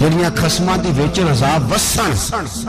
ਜਿਹੜੀਆਂ ਖਸਮਾਂ ਦੀ ਵਿੱਚ ਅਜ਼ਾਬ ਵਸਣ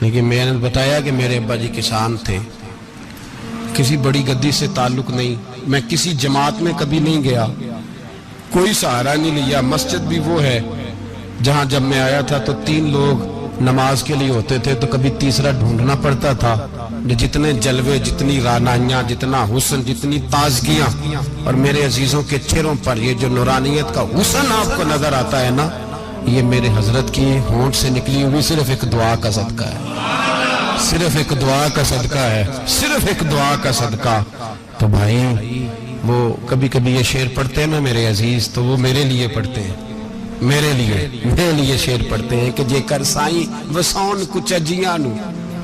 لیکن میں نے بتایا کہ میرے ابا جی کسان تھے، کسی بڑی گدی سے تعلق نہیں، میں کسی جماعت میں کبھی نہیں گیا، کوئی سہارا نہیں لیا۔ مسجد بھی وہ ہے جہاں جب میں آیا تھا تو 3 لوگ نماز کے لیے ہوتے تھے، تو کبھی تیسرا ڈھونڈنا پڑتا تھا۔ جتنے جلوے، جتنی رانائیاں، جتنا حسن، جتنی تازگیاں، اور میرے عزیزوں کے چہروں پر یہ جو نورانیت کا حسن آپ کو نظر آتا ہے نا، یہ میرے حضرت کی ہونٹ سے نکلی ہوئی صرف ایک دعا کا صدقہ ہے، صرف ایک دعا کا صدقہ ہے، صرف ایک دعا کا صدقہ۔ تو بھائی وہ کبھی کبھی یہ شعر پڑھتے ہیں نا میرے عزیز، تو وہ میرے لیے پڑھتے ہیں، میرے لیے شعر پڑھتے ہیں کہ جے کر سائیں وسون کچھ اجیاں نو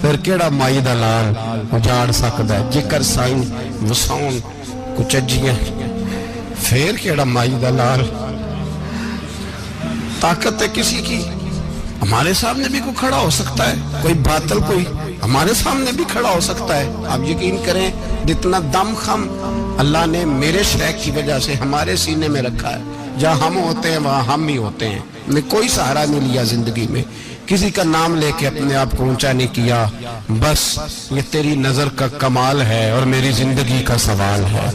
پھر کیڑا مائی دا لال اجاڑ سکدا ہے، جے کر سائیں وسون کچھ اجیاں پھر کیڑا مائی دا لال۔ طاقت ہے کسی کی، ہمارے سامنے بھی کوئی کھڑا ہو سکتا ہے، کوئی باطل کوئی ہمارے سامنے بھی کھڑا ہو سکتا ہے۔ آپ یقین کریں جتنا دم خم اللہ نے میرے شیخ کی وجہ سے ہمارے سینے میں رکھا ہے، جہاں ہم ہوتے ہیں وہاں ہم ہی ہوتے ہیں۔ میں کوئی سہارا نہیں لیا زندگی میں، کسی کا نام لے کے اپنے آپ کو اونچا نہیں کیا، بس یہ تیری نظر کا کمال ہے اور میری زندگی کا سوال ہے۔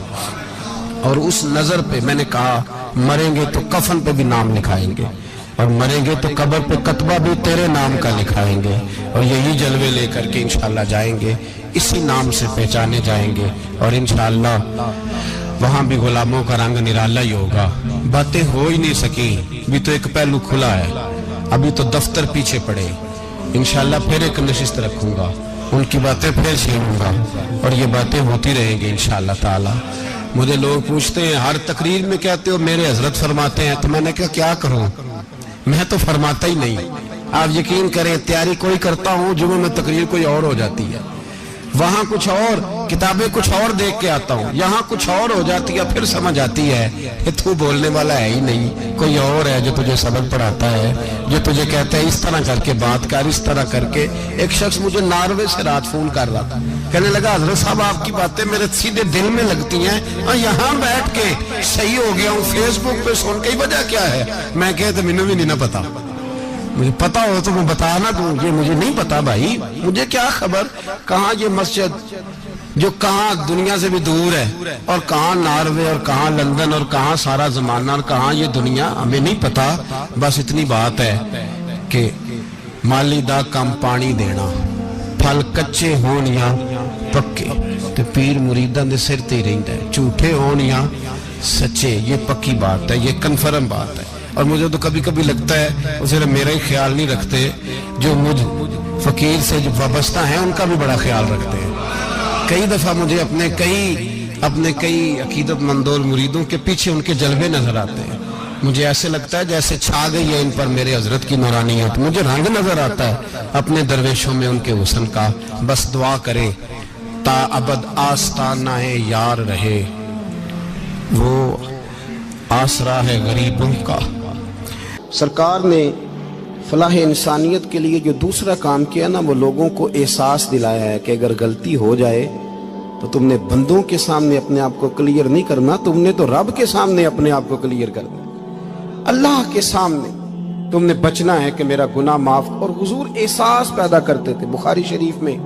اور اس نظر پہ میں نے کہا مریں گے تو کفن پہ بھی نام لکھائیں گے، اور مریں گے تو قبر پہ کتبہ بھی تیرے نام کا لکھائیں گے، اور یہی جلوے لے کر کے انشاءاللہ جائیں گے، اسی نام سے پہچانے جائیں گے، اور انشاءاللہ وہاں بھی غلاموں کا رنگ نرالا ہی ہوگا۔ باتیں ہو ہی نہیں سکی، بھی تو ایک پہلو کھلا ہے، ابھی تو دفتر پیچھے پڑے، انشاءاللہ پھر ایک نشست رکھوں گا، ان کی باتیں پھر چھیڑوں گا، اور یہ باتیں ہوتی رہیں گی انشاءاللہ تعالی۔ مجھے لوگ پوچھتے ہیں ہر تقریر میں کہتے ہو میرے حضرت فرماتے ہیں، تو میں نے کہا کیا کروں، میں تو فرماتا ہی نہیں۔ آپ یقین کریں تیاری کوئی کرتا ہوں، جمعہ میں تقریر کوئی اور ہو جاتی ہے، وہاں کچھ اور، کتابیں کچھ اور دیکھ کے آتا ہوں، یہاں کچھ اور ہو جاتی ہے، پھر سمجھ آتی ہے کہ تو بولنے والا ہے ہی نہیں، کوئی اور ہے جو تجھے سبق پڑھاتا ہے، جو تجھے کہتا ہے اس طرح کر کے بات کر، اس طرح کر کے۔ ایک شخص مجھے ناروے سے رات فون کر رہا تھا، کہنے لگا حضرت صاحب آپ کی باتیں میرے سیدھے دل میں لگتی ہیں، اور یہاں بیٹھ کے صحیح ہو گیا ہوں، فیس بک پہ سن کے وجہ کیا ہے؟ میں کہتا مینوں بھی نہیں نہ پتا، مجھے پتا ہو تو میں بتا نہ دوں، یہ مجھے نہیں پتا بھائی، مجھے کیا خبر کہاں یہ مسجد جو کہاں دنیا سے بھی دور ہے، اور کہاں ناروے، اور کہاں لندن، اور کہاں سارا زمانہ، اور کہاں یہ دنیا، ہمیں نہیں پتا۔ بس اتنی بات ہے کہ مالی دا کم پانی دینا، پھل کچے ہون یا پکے، تو پیر مریداں دے سر تے ہی رہندا ہے، جھوٹے ہون یا سچے، یہ پکی بات ہے، یہ کنفرم بات ہے۔ اور مجھے تو کبھی کبھی لگتا ہے وہ صرف میرا ہی خیال نہیں رکھتے، جو مجھ فقیر سے جو وابستہ ہیں ان کا بھی بڑا خیال رکھتے ہیں۔ کئی دفعہ مجھے اپنے کئی عقیدت مندوں اور مریدوں کے پیچھے ان کے جلوے نظر آتے ہیں، مجھے ایسے لگتا ہے جیسے چھا گئی ہے ان پر میرے حضرت کی نورانیت، مجھے رنگ نظر آتا ہے اپنے درویشوں میں ان کے حسن کا۔ بس دعا کریں تا ابد آستانہ یار رہے، وہ آسرا ہے غریبوں کا۔ سرکار نے فلاح انسانیت کے لیے جو دوسرا کام کیا نا، وہ لوگوں کو احساس دلایا ہے کہ اگر غلطی ہو جائے تو تم نے بندوں کے سامنے اپنے آپ کو کلیئر نہیں کرنا، تم نے تو رب کے سامنے اپنے آپ کو کلیئر کرنا، اللہ کے سامنے تم نے بچنا ہے کہ میرا گناہ معاف۔ اور حضور احساس پیدا کرتے تھے۔ بخاری شریف میں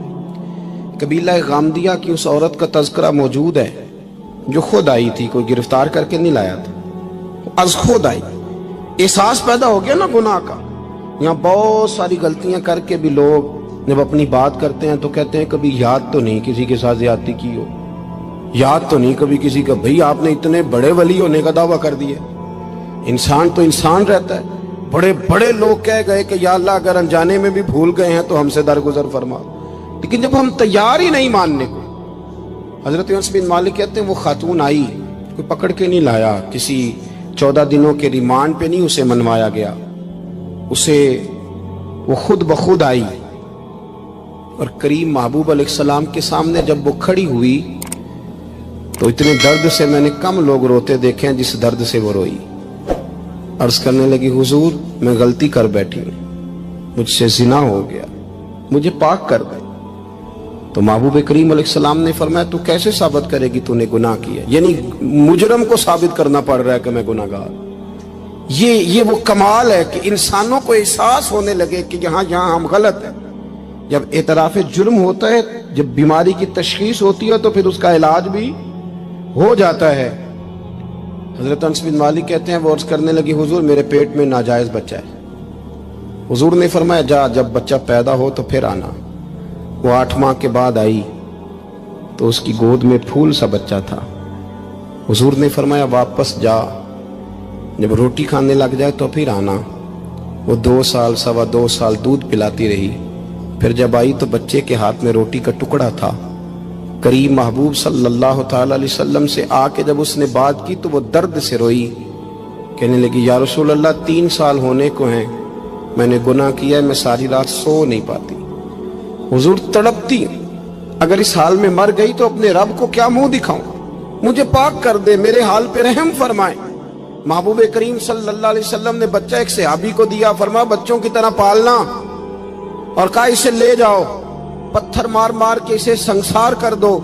قبیلہ غامدیہ کی اس عورت کا تذکرہ موجود ہے جو خود آئی تھی، کوئی گرفتار کر کے نہیں لایا تھا، از خود آئی، احساس پیدا ہو گیا نا گناہ کا۔ یہاں بہت ساری غلطیاں کر کے بھی لوگ جب اپنی بات کرتے ہیں تو کہتے ہیں کبھی یاد تو نہیں کسی کے ساتھ زیادتی کی ہو، یاد تو نہیں کبھی کسی کا، بھئی آپ نے اتنے بڑے ولی ہونے کا دعویٰ کر دیا۔ انسان تو انسان رہتا ہے، بڑے بڑے لوگ کہہ گئے کہ یا اللہ اگر انجانے میں بھی بھول گئے ہیں تو ہم سے درگزر فرما، لیکن جب ہم تیار ہی نہیں ماننے کو۔ حضرت انس بن مالک کہتے ہیں وہ خاتون آئی، کوئی پکڑ کے نہیں لایا، کسی 14 دنوں کے ریمانڈ پہ نہیں اسے منوایا گیا، اسے وہ خود بخود آئی، اور کریم محبوب علیہ السلام کے سامنے جب وہ کھڑی ہوئی تو اتنے درد سے میں نے کم لوگ روتے دیکھے ہیں جس درد سے وہ روئی۔ عرض کرنے لگی حضور میں غلطی کر بیٹھی ہوں، مجھ سے زنا ہو گیا، مجھے پاک کر دے۔ تو محبوب کریم علیہ السلام نے فرمایا تو کیسے ثابت کرے گی تو نے گناہ کیا؟ یعنی مجرم کو ثابت کرنا پڑ رہا ہے کہ میں گناہ گار۔ یہ وہ کمال ہے کہ انسانوں کو احساس ہونے لگے کہ یہاں ہم غلط ہیں، جب اعتراف جرم ہوتا ہے، جب بیماری کی تشخیص ہوتی ہے تو پھر اس کا علاج بھی ہو جاتا ہے۔ حضرت انس بن مالک کہتے ہیں وہ عرض کرنے لگی حضور میرے پیٹ میں ناجائز بچہ ہے۔ حضور نے فرمایا جا جب بچہ پیدا ہو تو پھر آنا۔ وہ 8 ماہ کے بعد آئی تو اس کی گود میں پھول سا بچہ تھا۔ حضور نے فرمایا واپس جا، جب روٹی کھانے لگ جائے تو پھر آنا۔ وہ 2 سال 2.25 سال دودھ پلاتی رہی، پھر جب آئی تو بچے کے ہاتھ میں روٹی کا ٹکڑا تھا۔ کریم محبوب صلی اللہ تعالی علیہ وسلم سے آ کے جب اس نے بات کی تو وہ درد سے روئی، کہنے لگی یا رسول اللہ 3 سال ہونے کو ہیں، میں نے گناہ کیا ہے، میں ساری رات سو نہیں پاتی۔ حضور تڑپتی، اگر اس حال میں مر گئی تو اپنے رب کو کیا منہ دکھاؤں، مجھے پاک کر دے، میرے حال پہ رحم فرمائے۔ محبوب کریم صلی اللہ علیہ وسلم نے بچہ ایک صحابی کو دیا، فرمایا بچوں کی طرح پالنا، اور کہا اسے لے جاؤ، پتھر مار مار کے اسے سنسار کر دو۔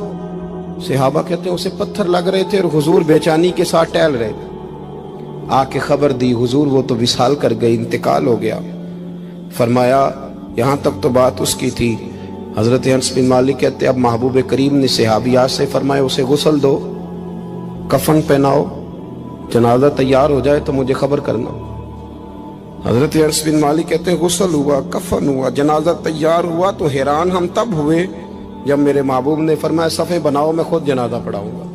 صحابہ کہتے ہیں اسے پتھر لگ رہے تھے اور حضور بے چینی کے ساتھ ٹہل رہے تھے۔ آ کے خبر دی حضور وہ تو وصال کر گئی، انتقال ہو گیا۔ فرمایا یہاں تک تو بات اس کی تھی۔ حضرت انس بن مالک کہتے اب محبوب کریم نے صحابیات سے فرمایا اسے غسل دو، کفن پہناؤ، جنازہ تیار ہو جائے تو مجھے خبر کرنا۔ حضرت انس بن مالک کہتے ہیں غسل ہوا، کفن ہوا، جنازہ تیار ہوا تو حیران ہم تب ہوئے جب میرے محبوب نے فرمایا صفے بناؤ، میں خود جنازہ پڑھاؤں گا،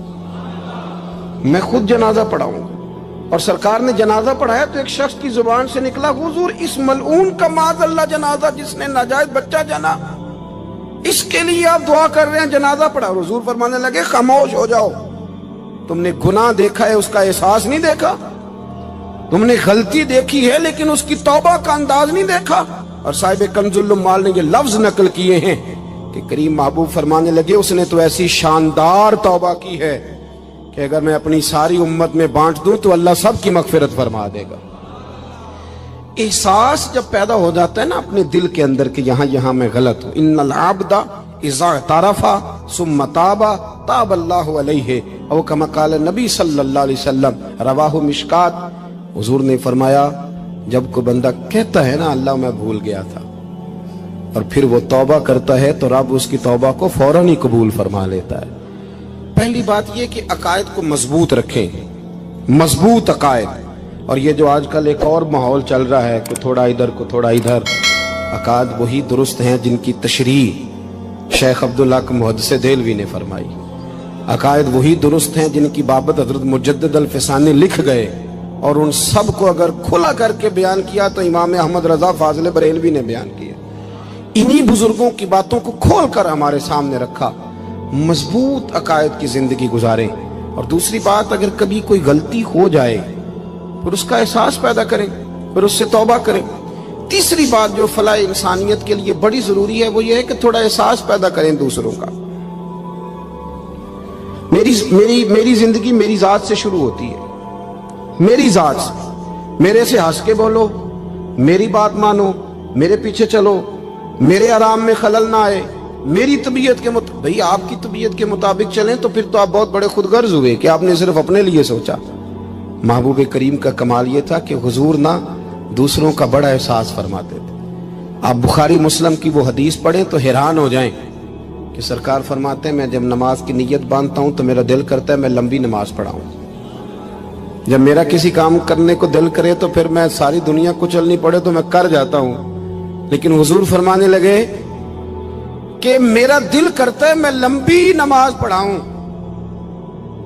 میں خود جنازہ پڑھاؤں گا۔ اور سرکار نے جنازہ پڑھایا تو ایک شخص کی زبان سے نکلا حضور اس ملعون کا معاذ اللہ جنازہ جس نے ناجائز بچہ جنا، اس کے لیے آپ دعا کر رہے ہیں، جنازہ پڑھا۔ حضور فرمانے لگے خاموش ہو جاؤ، تم نے گناہ دیکھا ہے اس کا احساس نہیں دیکھا، تم نے غلطی دیکھی ہے لیکن اس کی توبہ کا انداز نہیں دیکھا۔ اور صاحب کنز العمال نے یہ لفظ نقل کیے ہیں کہ کریم محبوب فرمانے لگے اس نے تو ایسی شاندار توبہ کی ہے کہ اگر میں اپنی ساری امت میں بانٹ دوں تو اللہ سب کی مغفرت فرما دے گا۔ احساس جب پیدا ہو جاتا ہے نا اپنے دل کے اندر کہ یہاں میں غلط ہوں، ان العبد اذا اعترف ثم تاب تاب اللہ علیہ او کما قال نبی صلی اللہ علیہ وسلم، رواہ مشکات۔ حضور نے فرمایا جب کوئی بندہ کہتا ہے نا اللہ میں بھول گیا تھا اور پھر وہ توبہ کرتا ہے تو رب اس کی توبہ کو فوراً ہی قبول فرما لیتا ہے۔ پہلی بات یہ کہ عقائد کو مضبوط رکھیں، مضبوط عقائد۔ اور یہ جو آج کل ایک اور ماحول چل رہا ہے، کوئی تھوڑا ادھر کو تھوڑا ادھر، عقائد وہی درست ہیں جن کی تشریح شیخ عبداللہ محدث دہلوی نے فرمائی، عقائد وہی درست ہیں جن کی بابت حضرت مجدد الفسانی لکھ گئے، اور ان سب کو اگر کھلا کر کے بیان کیا تو امام احمد رضا فاضل بریلوی نے بیان کیا۔ انہی بزرگوں کی باتوں کو کھول کر ہمارے سامنے رکھا۔ مضبوط عقائد کی زندگی گزاریں۔ اور دوسری بات اگر کبھی کوئی غلطی ہو جائے پھر اس کا احساس پیدا کریں، پھر اس سے توبہ کریں۔ تیسری بات جو فلاح انسانیت کے لیے بڑی ضروری ہے وہ یہ ہے کہ تھوڑا احساس پیدا کریں دوسروں کا۔ میری زندگی میری ذات سے شروع ہوتی ہے، میری ذات سے، میرے سے ہنس کے بولو، میری بات مانو، میرے پیچھے چلو، میرے آرام میں خلل نہ آئے، میری طبیعت کے مطابق۔ بھئی آپ کی طبیعت کے مطابق چلیں تو پھر تو آپ بہت بڑے خود غرض ہوئے کہ آپ نے صرف اپنے لیے سوچا۔ محبوب کریم کا کمال یہ تھا کہ حضور نہ دوسروں کا بڑا احساس فرماتے تھے۔ آپ بخاری مسلم کی وہ حدیث پڑھیں تو حیران ہو جائیں کہ سرکار فرماتے ہیں میں جب نماز کی نیت باندھتا ہوں تو میرا دل کرتا ہے میں لمبی نماز پڑھاؤں، جب میرا کسی کام کرنے کو دل کرے تو پھر میں ساری دنیا کچلنی پڑے تو میں کر جاتا ہوں، لیکن حضور فرمانے لگے کہ میرا دل کرتا ہے میں لمبی نماز پڑھاؤں،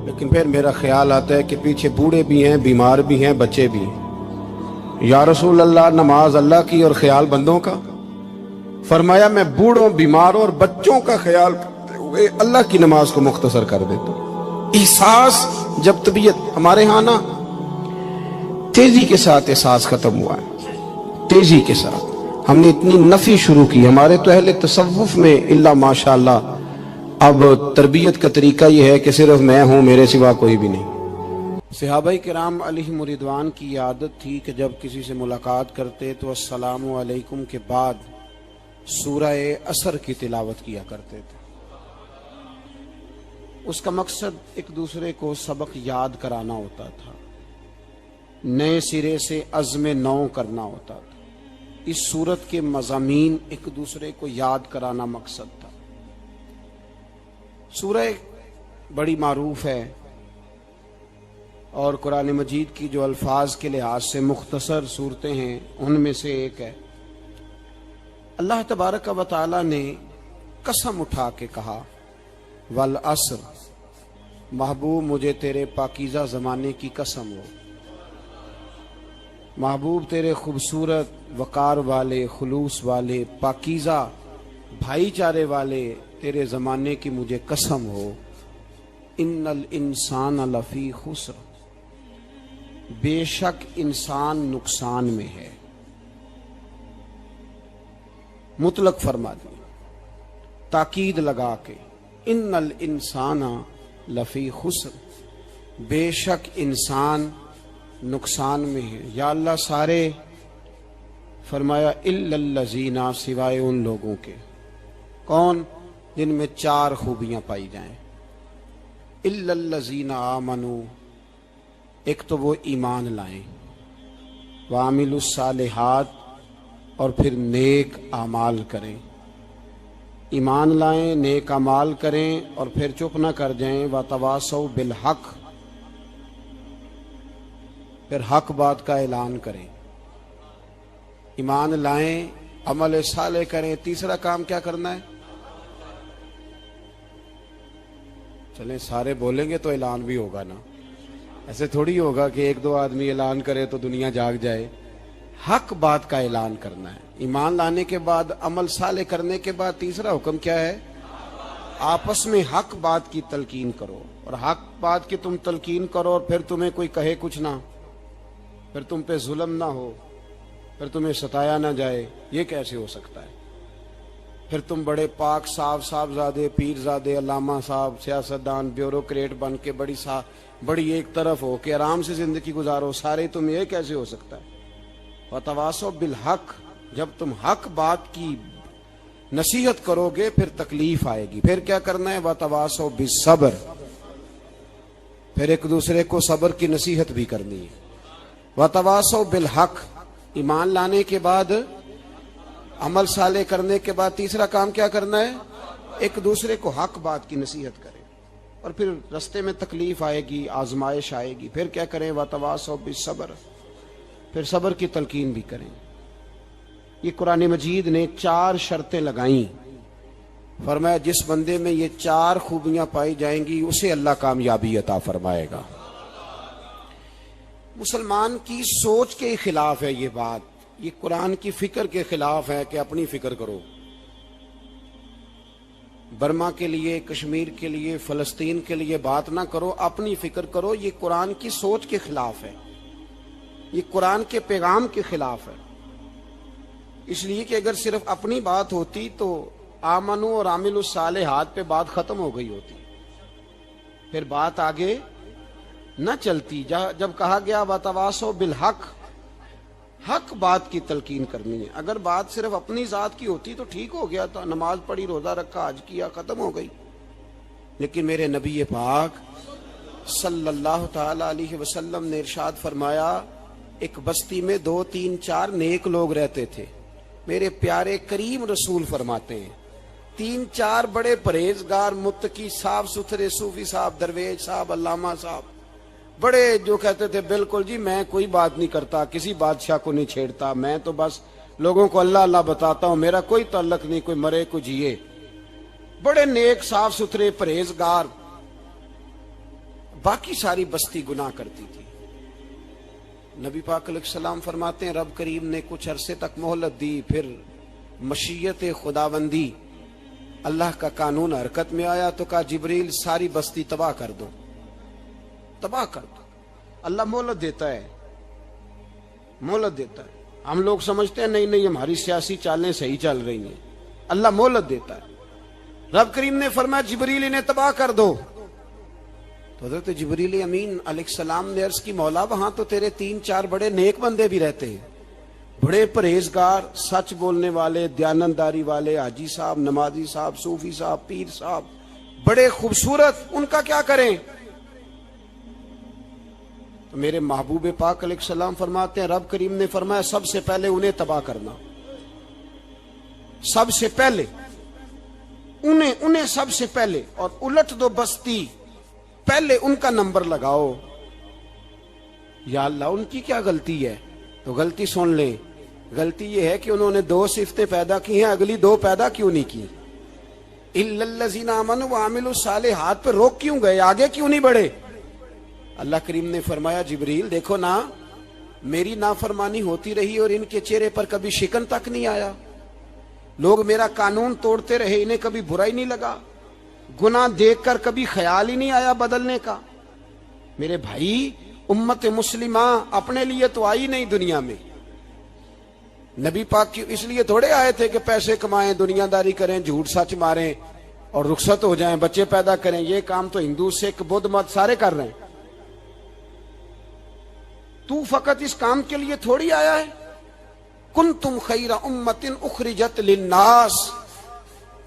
لیکن پھر میرا خیال آتا ہے کہ پیچھے بوڑھے بھی ہیں، بیمار بھی ہیں، بچے بھی ہیں۔ یا رسول اللہ نماز اللہ کی اور خیال بندوں کا؟ فرمایا میں بوڑھوں، بیماروں اور بچوں کا خیال کرتے ہوئے اللہ کی نماز کو مختصر کر دیتا ہوں۔ احساس جب طبیعت ہمارے ہاں نا تیزی کے ساتھ احساس ختم ہوا ہے، تیزی کے ساتھ ہم نے اتنی نفی شروع کی ہمارے تو اہل تصوف میں، اللہ ماشاءاللہ اب تربیت کا طریقہ یہ ہے کہ صرف میں ہوں، میرے سوا کوئی بھی نہیں۔ صحابہ کرام علیہم رضوان کی عادت تھی کہ جب کسی سے ملاقات کرتے تو السلام علیکم کے بعد سورہ عصر کی تلاوت کیا کرتے تھے۔ اس کا مقصد ایک دوسرے کو سبق یاد کرانا ہوتا تھا، نئے سرے سے عزم نو کرنا ہوتا تھا۔ اس صورت کے مضامین ایک دوسرے کو یاد کرانا مقصد تھا۔ سورہ بڑی معروف ہے اور قرآن مجید کی جو الفاظ کے لحاظ سے مختصر صورتیں ہیں ان میں سے ایک ہے۔ اللہ تبارک و تعالی نے قسم اٹھا کے کہا والعصر، محبوب مجھے تیرے پاکیزہ زمانے کی قسم ہو، محبوب تیرے خوبصورت وقار والے، خلوص والے، پاکیزہ بھائی چارے والے تیرے زمانے کی مجھے قسم ہو، ان الانسان لفی خسر، بے شک انسان نقصان میں ہے۔ مطلق فرما دی، تاکید لگا کے، ان الانسان لفی خسر، بے شک انسان نقصان میں ہے۔ یا اللہ سارے، فرمایا الا الذین، سوائے ان لوگوں کے، کون؟ جن میں چار خوبیاں پائی جائیں۔ الا الذین آمنوا، ایک تو وہ ایمان لائیں، وعملوا الصالحات، اور پھر نیک اعمال کریں۔ ایمان لائیں، نیک اعمال کریں، اور پھر چپ نہ کر جائیں، وتواصوا بالحق، پھر حق بات کا اعلان کریں۔ ایمان لائیں، عمل صالح کریں، تیسرا کام کیا کرنا ہے؟ چلیں سارے بولیں گے تو اعلان بھی ہوگا نا، ایسے تھوڑی ہوگا کہ ایک دو آدمی اعلان کرے تو دنیا جاگ جائے۔ حق بات کا اعلان کرنا ہے۔ ایمان لانے کے بعد، عمل صالح کرنے کے بعد تیسرا حکم کیا ہے؟ آپس میں حق بات کی تلقین کرو، اور حق بات کی تم تلقین کرو اور پھر تمہیں کوئی کہے کچھ نہ، پھر تم پہ ظلم نہ ہو، پھر تمہیں ستایا نہ جائے، یہ کیسے ہو سکتا ہے؟ پھر تم بڑے پاک صاحبزادے، پیرزادے، علامہ صاحب، سیاستدان، بیوروکریٹ بن کے بڑی ایک طرف ہو کہ آرام سے زندگی گزارو سارے، تم یہ کیسے ہو سکتا ہے؟ وتواصوا بالحق، جب تم حق بات کی نصیحت کرو گے پھر تکلیف آئے گی۔ پھر کیا کرنا ہے؟ وتواصوا بالصبر، پھر ایک دوسرے کو صبر کی نصیحت بھی کرنی ہے۔ وتواصوا بالحق، ایمان لانے کے بعد، عمل صالح کرنے کے بعد تیسرا کام کیا کرنا ہے؟ ایک دوسرے کو حق بات کی نصیحت کریں، اور پھر رستے میں تکلیف آئے گی، آزمائش آئے گی، پھر کیا کریں؟ وتواصوا بالصبر، پھر صبر کی تلقین بھی کریں۔ یہ قرآن مجید نے 4 شرطیں لگائیں، فرمایا جس بندے میں یہ 4 خوبیاں پائی جائیں گی اسے اللہ کامیابی عطا فرمائے گا۔ مسلمان کی سوچ کے خلاف ہے یہ بات، یہ قرآن کی فکر کے خلاف ہے کہ اپنی فکر کرو، برما کے لیے، کشمیر کے لیے، فلسطین کے لیے بات نہ کرو، اپنی فکر کرو۔ یہ قرآن کی سوچ کے خلاف ہے، یہ قرآن کے پیغام کے خلاف ہے۔ اس لیے کہ اگر صرف اپنی بات ہوتی تو آمنو اور عاملوا الصالحات پہ بات ختم ہو گئی ہوتی، پھر بات آگے نہ چلتی۔ جب کہا گیا وتواصوا بالحق، حق بات کی تلقین کرنی ہے۔ اگر بات صرف اپنی ذات کی ہوتی تو ٹھیک ہو گیا تھا، نماز پڑھی، روزہ رکھا، حج کیا، ختم ہو گئی۔ لیکن میرے نبی پاک صلی اللہ تعالی علیہ وسلم نے ارشاد فرمایا، ایک بستی میں 2 3 4 نیک لوگ رہتے تھے۔ میرے پیارے کریم رسول فرماتے ہیں 3 4 بڑے پرہیزگار، متقی، صاف ستھرے صوفی صاحب، درویش صاحب، علامہ صاحب، بڑے جو کہتے تھے بالکل جی میں کوئی بات نہیں کرتا، کسی بادشاہ کو نہیں چھیڑتا، میں تو بس لوگوں کو اللہ اللہ بتاتا ہوں، میرا کوئی تعلق نہیں، کوئی مرے کوئی جیے، بڑے نیک، صاف ستھرے، پرہیزگار۔ باقی ساری بستی گناہ کرتی تھی۔ نبی پاک علیہ السلام فرماتے ہیں رب کریم نے کچھ عرصے تک مہلت دی، پھر مشیت خداوندی، اللہ کا قانون حرکت میں آیا تو کہا جبریل ساری بستی تباہ کر دو، تباہ کر دو۔ اللہ مہلت دیتا ہے، مہلت دیتا ہے۔ ہم لوگ سمجھتے ہیں نہیں ہماری سیاسی چالیں صحیح چل رہی ہیں، اللہ مہلت دیتا ہے۔ رب کریم نے فرمایا جبریل انہیں تباہ کر دو، تو حضرت جبریل امین علیہ السلام نے عرض کی مولا وہاں تو تیرے 3 4 بڑے نیک بندے بھی رہتے ہیں، بڑے پرہیزگار، سچ بولنے والے، دیانتداری والے، حاجی صاحب، نمازی صاحب، صوفی صاحب، پیر صاحب، بڑے خوبصورت، ان کا کیا کریں؟ تو میرے محبوب پاک علیہ السلام فرماتے ہیں رب کریم نے فرمایا سب سے پہلے انہیں تباہ کرنا۔ سب سے پہلے انہیں سب سے پہلے، اور الٹ دو بستی، پہلے ان کا نمبر لگاؤ۔ یا اللہ ان کی کیا غلطی ہے؟ تو غلطی سن لیں، غلطی یہ ہے کہ انہوں نے 2 صفتیں پیدا کی ہیں، اگلی 2 پیدا کیوں نہیں کی؟ الا الذین آمنوا وعملوا الصالحات پہ روک کیوں گئے؟ آگے کیوں نہیں بڑھے؟ اللہ کریم نے فرمایا جبریل دیکھو نا، میری نافرمانی ہوتی رہی اور ان کے چہرے پر کبھی شکن تک نہیں آیا، لوگ میرا قانون توڑتے رہے، انہیں کبھی برا ہی نہیں لگا، گناہ دیکھ کر کبھی خیال ہی نہیں آیا بدلنے کا۔ میرے بھائی امت مسلمہ اپنے لیے تو آئی نہیں دنیا میں، نبی پاک کی اس لیے تھوڑے آئے تھے کہ پیسے کمائیں، دنیا داری کریں، جھوٹ سچ ماریں اور رخصت ہو جائیں، بچے پیدا کریں۔ یہ کام تو ہندو سکھ بدھ مت سارے کر رہے ہیں، تو فقط اس کام کے لیے تھوڑی آیا ہے۔ کنتم خیر امت اخرجت للناس،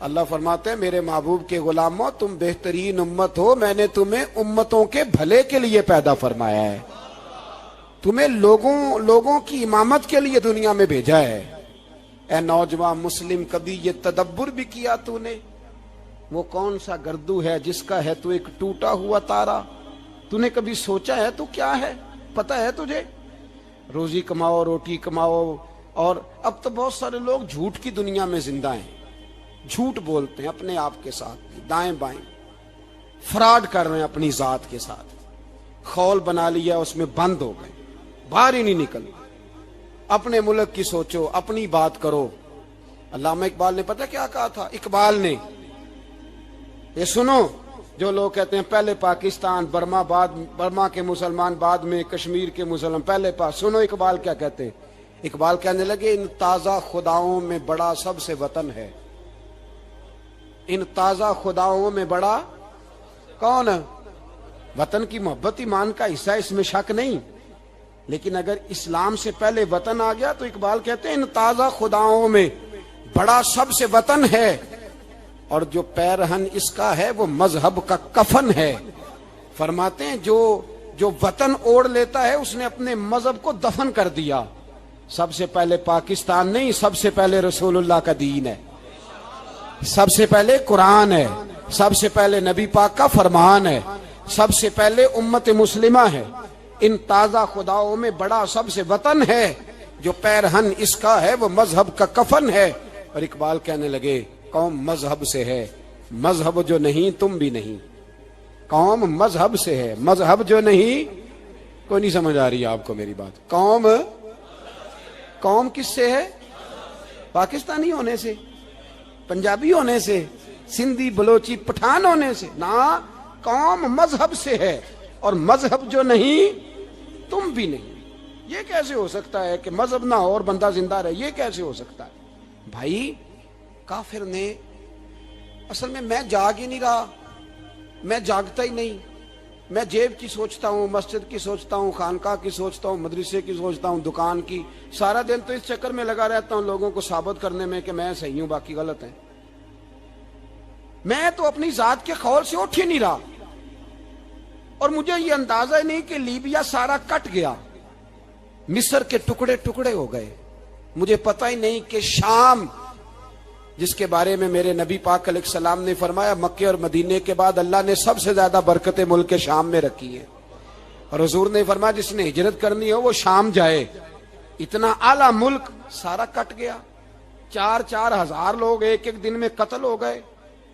اللہ فرماتے ہیں میرے محبوب کے غلاموں تم بہترین امت ہو، میں نے تمہیں امتوں کے بھلے کے لیے پیدا فرمایا ہے، تمہیں لوگوں کی امامت کے لیے دنیا میں بھیجا ہے۔ اے نوجوان مسلم، کبھی یہ تدبر بھی کیا تو نے؟ وہ کون سا گردو ہے جس کا ہے تو ایک ٹوٹا ہوا تارا؟ تو نے کبھی سوچا ہے تو کیا ہے؟ پتہ ہے تجھے؟ روزی کماؤ، روٹی کماؤ، اور اب تو بہت سارے لوگ جھوٹ کی دنیا میں زندہ ہیں، جھوٹ بولتے ہیں اپنے آپ کے ساتھ، دائیں بائیں فراڈ کر رہے ہیں اپنی ذات کے ساتھ، خول بنا لیا اس میں بند ہو گئے، باہر ہی نہیں نکل۔ اپنے ملک کی سوچو، اپنی بات کرو۔ علامہ اقبال نے پتہ کیا کہا تھا؟ اقبال نے، یہ سنو، جو لوگ کہتے ہیں پہلے پاکستان، برما کے مسلمان بعد میں کشمیر کے مسلمان پہلے سنو اقبال کیا کہتے ہیں۔ اقبال کہنے لگے ان تازہ خداؤں میں بڑا سب سے وطن ہے، ان تازہ خداؤں میں بڑا کون؟ وطن کی محبت ایمان کا حصہ، اس میں شک نہیں، لیکن اگر اسلام سے پہلے وطن آ گیا تو اقبال کہتے ہیں ان تازہ خداؤں میں بڑا سب سے وطن ہے، اور جو پیرہن اس کا ہے وہ مذہب کا کفن ہے۔ فرماتے ہیں جو وطن اوڑھ لیتا ہے اس نے اپنے مذہب کو دفن کر دیا۔ سب سے پہلے پاکستان نہیں، سب سے پہلے رسول اللہ کا دین ہے، سب سے پہلے قرآن ہے، سب سے پہلے نبی پاک کا فرمان ہے، سب سے پہلے امت مسلمہ ہے۔ ان تازہ خداؤں میں بڑا سب سے وطن ہے، جو پیرہن اس کا ہے وہ مذہب کا کفن ہے۔ اور اقبال کہنے لگے قوم مذہب سے ہے، مذہب جو نہیں تم بھی نہیں۔ قوم مذہب سے ہے، مذہب جو نہیں، کوئی نہیں سمجھ آ رہی آپ کو میری بات؟ قوم کس سے ہے؟ پاکستانی ہونے سے، پنجابی ہونے سے، سندھی بلوچی پٹھان ہونے سے نہ، قوم مذہب سے ہے، اور مذہب جو نہیں تم بھی نہیں۔ یہ کیسے ہو سکتا ہے کہ مذہب نہ ہو اور بندہ زندہ رہے؟ یہ کیسے ہو سکتا ہے؟ بھائی کافر نے اصل میں جاگ ہی نہیں رہا، میں جاگتا ہی نہیں، میں جیب کی سوچتا ہوں، مسجد کی سوچتا ہوں، خانقاہ کی سوچتا ہوں، مدرسے کی سوچتا ہوں، دکان کی، سارا دن تو اس چکر میں لگا رہتا ہوں لوگوں کو ثابت کرنے میں کہ میں صحیح ہوں باقی غلط ہیں۔ میں تو اپنی ذات کے خول سے اٹھ ہی نہیں رہا، اور مجھے یہ اندازہ ہی نہیں کہ لیبیا سارا کٹ گیا، مصر کے ٹکڑے ٹکڑے ہو گئے، مجھے پتہ ہی نہیں کہ شام، جس کے بارے میں میرے نبی پاک علیہ السلام نے فرمایا مکے اور مدینے کے بعد اللہ نے سب سے زیادہ برکتیں ملک کے شام میں رکھی ہیں، اور حضور نے فرمایا جس نے ہجرت کرنی ہو وہ شام جائے۔ اتنا اعلیٰ ملک سارا کٹ گیا، 4 ہزار لوگ ایک دن میں قتل ہو گئے،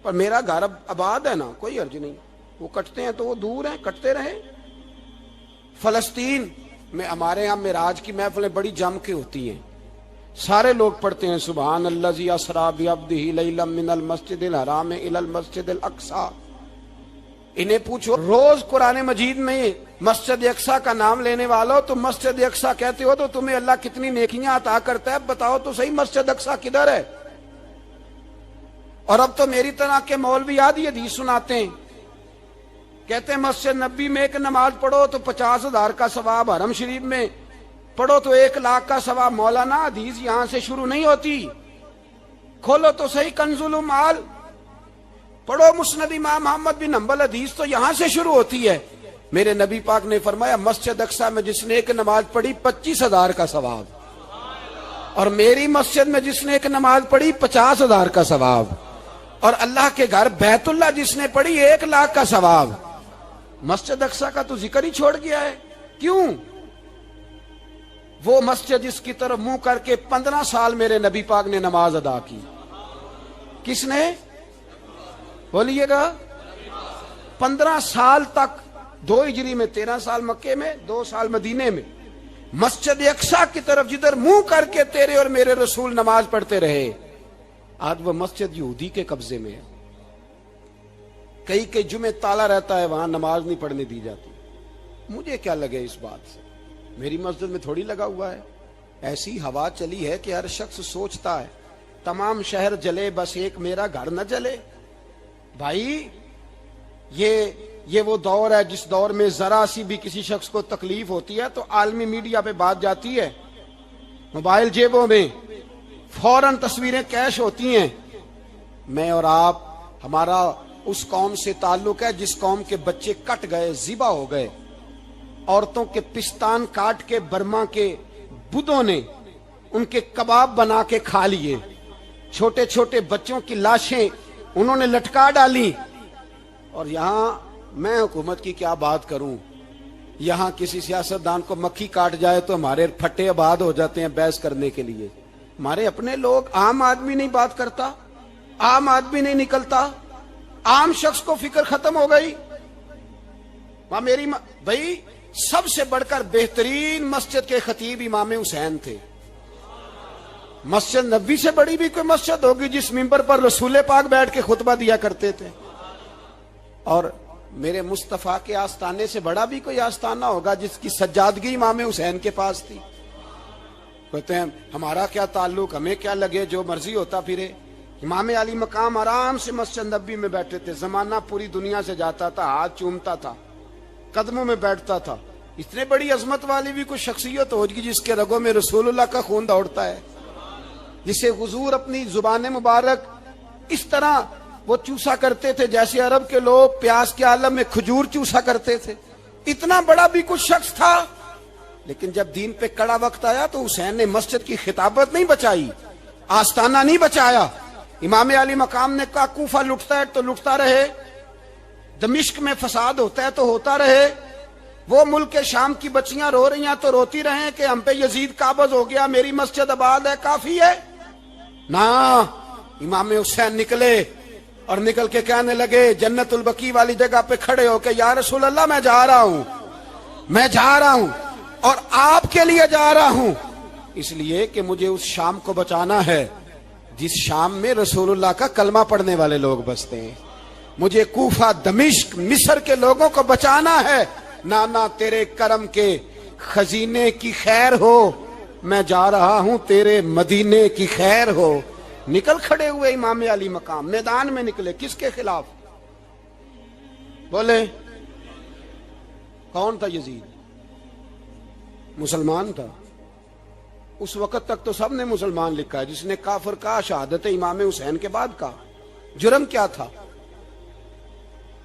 پر میرا گھر آباد ہے نا، کوئی حرج نہیں، وہ کٹتے ہیں تو وہ دور ہیں، کٹتے رہے۔ فلسطین میں ہمارے ہاں معراج کی محفلیں بڑی جم کے ہوتی ہیں، سارے لوگ پڑھتے ہیں سبحان الذی اسریٰ بعبدہ لیلا من المسجد الحرام الی المسجد الاقصی۔ انہیں پوچھو روز قرآن مجید میں مسجد اقصی کا نام لینے والو تو مسجد اقصی کہتے ہو تو تمہیں اللہ کتنی نیکیاں عطا کرتا ہے، بتاؤ تو صحیح مسجد اقصی کدھر ہے؟ اور اب تو میری طرح کے مولوی آدھی حدیث سناتے ہیں، کہتے ہیں مسجد نبی میں ایک نماز پڑھو تو 50,000 کا ثواب، حرم شریف میں پڑھو تو 1,00,000 کا ثواب۔ مولانا حدیث یہاں سے شروع نہیں ہوتی، کھولو تو صحیح کنز المال، پڑھو مسند امام محمد بن حنبل، حدیث تو یہاں سے شروع ہوتی ہے۔ میرے نبی پاک نے فرمایا مسجد اقصی میں جس نے ایک نماز پڑھی 25,000 کا ثواب۔ اور میری مسجد میں جس نے ایک نماز پڑھی 50,000 کا ثواب، اور اللہ کے گھر بیت اللہ جس نے پڑھی 1,00,000 کا ثواب۔ مسجد اقصی کا تو ذکر ہی چھوڑ گیا ہے، کیوں؟ وہ مسجد جس کی طرف منہ کر کے 15 سال میرے نبی پاک نے نماز ادا کی، کس نے؟ بولیے گا 15 سال تک، 2 ہجری میں 13 سال مکے میں، 2 سال مدینے میں، مسجد اقصی کی طرف جدھر منہ کر کے تیرے اور میرے رسول نماز پڑھتے رہے۔ آج وہ مسجد یہودی کے قبضے میں ہے، کئی جمعے تالا رہتا ہے، وہاں نماز نہیں پڑھنے دی جاتی۔ مجھے کیا لگے اس بات سے، میری مسجد میں تھوڑی لگا ہوا ہے۔ ایسی ہوا چلی ہے کہ ہر شخص سوچتا ہے تمام شہر جلے بس ایک میرا گھر نہ جلے۔ بھائی یہ وہ دور ہے جس دور میں ذرا سی بھی کسی شخص کو تکلیف ہوتی ہے تو عالمی میڈیا پہ بات جاتی ہے، موبائل جیبوں میں فوراً تصویریں کیش ہوتی ہیں۔ میں اور آپ، ہمارا اس قوم سے تعلق ہے جس قوم کے بچے کٹ گئے، ذبح ہو گئے، عورتوں کے پستان کاٹ کے برما کے بدھوں نے ان کے کباب بنا کے کھا لیے، چھوٹے چھوٹے بچوں کی لاشیں انہوں نے لٹکا ڈالی۔ اور یہاں میں حکومت کی کیا بات کروں، یہاں کسی سیاستدان کو مکھی کاٹ جائے تو ہمارے پھٹے آباد ہو جاتے ہیں بحث کرنے کے لیے۔ ہمارے اپنے لوگ، عام آدمی نہیں بات کرتا، عام آدمی نہیں نکلتا، عام شخص کو فکر ختم ہو گئی۔ بھائی سب سے بڑھ کر بہترین مسجد کے خطیب امام حسین تھے۔ مسجد نبوی سے بڑی بھی کوئی مسجد ہوگی جس ممبر پر رسول پاک بیٹھ کے خطبہ دیا کرتے تھے؟ اور میرے مصطفیٰ کے آستانے سے بڑا بھی کوئی آستانہ ہوگا جس کی سجادگی امام حسین کے پاس تھی؟ کہتے ہیں ہمارا کیا تعلق، ہمیں کیا لگے، جو مرضی ہوتا پھرے۔ امام علی مقام آرام سے مسجد نبوی میں بیٹھے تھے، زمانہ پوری دنیا سے جاتا تھا، ہاتھ چومتا تھا، قدموں میں بیٹھتا تھا۔ اتنے بڑی عظمت والی بھی کوئی شخصیت ہوگی جس کے رگوں میں رسول اللہ کا خون دوڑتا ہے، جسے حضور اپنی زبان مبارک اس طرح وہ چوسا کرتے تھے جیسے عرب کے لوگ پیاس کے عالم میں کھجور چوسا کرتے تھے۔ اتنا بڑا بھی کچھ شخص تھا، لیکن جب دین پہ کڑا وقت آیا تو حسین نے مسجد کی خطابت نہیں بچائی، آستانہ نہیں بچایا۔ امام علی مقام نے کہا کوفہ لٹتا ہے تو لٹتا رہے، دمشق میں فساد ہوتا ہے تو ہوتا رہے، وہ ملک شام کی بچیاں رو رہی ہیں تو روتی رہیں کہ ہم پہ یزید قابض ہو گیا، میری مسجد آباد ہے، کافی ہے نا۔ امام حسین نکلے اور نکل کے کہنے لگے جنت البقیع والی جگہ پہ کھڑے ہو کہ یا رسول اللہ میں جا رہا ہوں اور آپ کے لیے جا رہا ہوں، اس لیے کہ مجھے اس شام کو بچانا ہے جس شام میں رسول اللہ کا کلمہ پڑھنے والے لوگ بستے ہیں، مجھے کوفہ دمشق مصر کے لوگوں کو بچانا ہے۔ نانا تیرے کرم کے خزینے کی خیر ہو، میں جا رہا ہوں تیرے مدینے کی خیر ہو۔ نکل کھڑے ہوئے امام علی مقام، میدان میں نکلے، کس کے خلاف؟ بولے کون تھا یزید؟ مسلمان تھا۔ اس وقت تک تو سب نے مسلمان لکھا ہے، جس نے کافر کہا شہادت امام حسین کے بعد کہا۔ جرم کیا تھا؟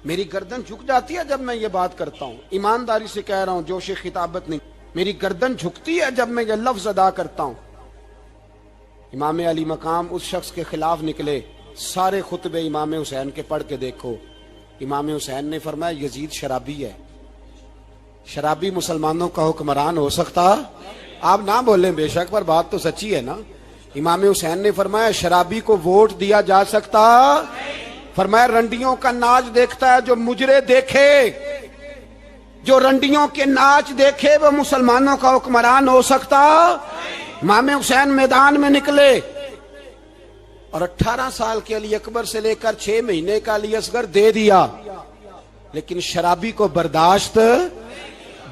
میری گردن جھک جاتی ہے جب میں یہ بات کرتا ہوں، ایمانداری سے کہہ رہا ہوں، جوش خطابت نہیں، میری گردن جھکتی ہے جب میں یہ لفظ ادا کرتا ہوں۔ امام علی مقام اس شخص کے خلاف نکلے، سارے خطبے امام حسین کے پڑھ کے دیکھو۔ امام حسین نے فرمایا یزید شرابی ہے، شرابی مسلمانوں کا حکمران ہو سکتا؟ آپ نہ بولیں بے شک، پر بات تو سچی ہے نا۔ امام حسین نے فرمایا شرابی کو ووٹ دیا جا سکتا؟ فرمایا رنڈیوں کا ناچ دیکھتا ہے جو مجرے دیکھے، جو رنڈیوں کے ناچ دیکھے وہ مسلمانوں کا حکمران ہو سکتا؟ امام حسین میدان میں نکلے اور 18 سال کے علی اکبر سے لے کر 6 مہینے کا علی اصغر دے دیا، لیکن شرابی کو برداشت،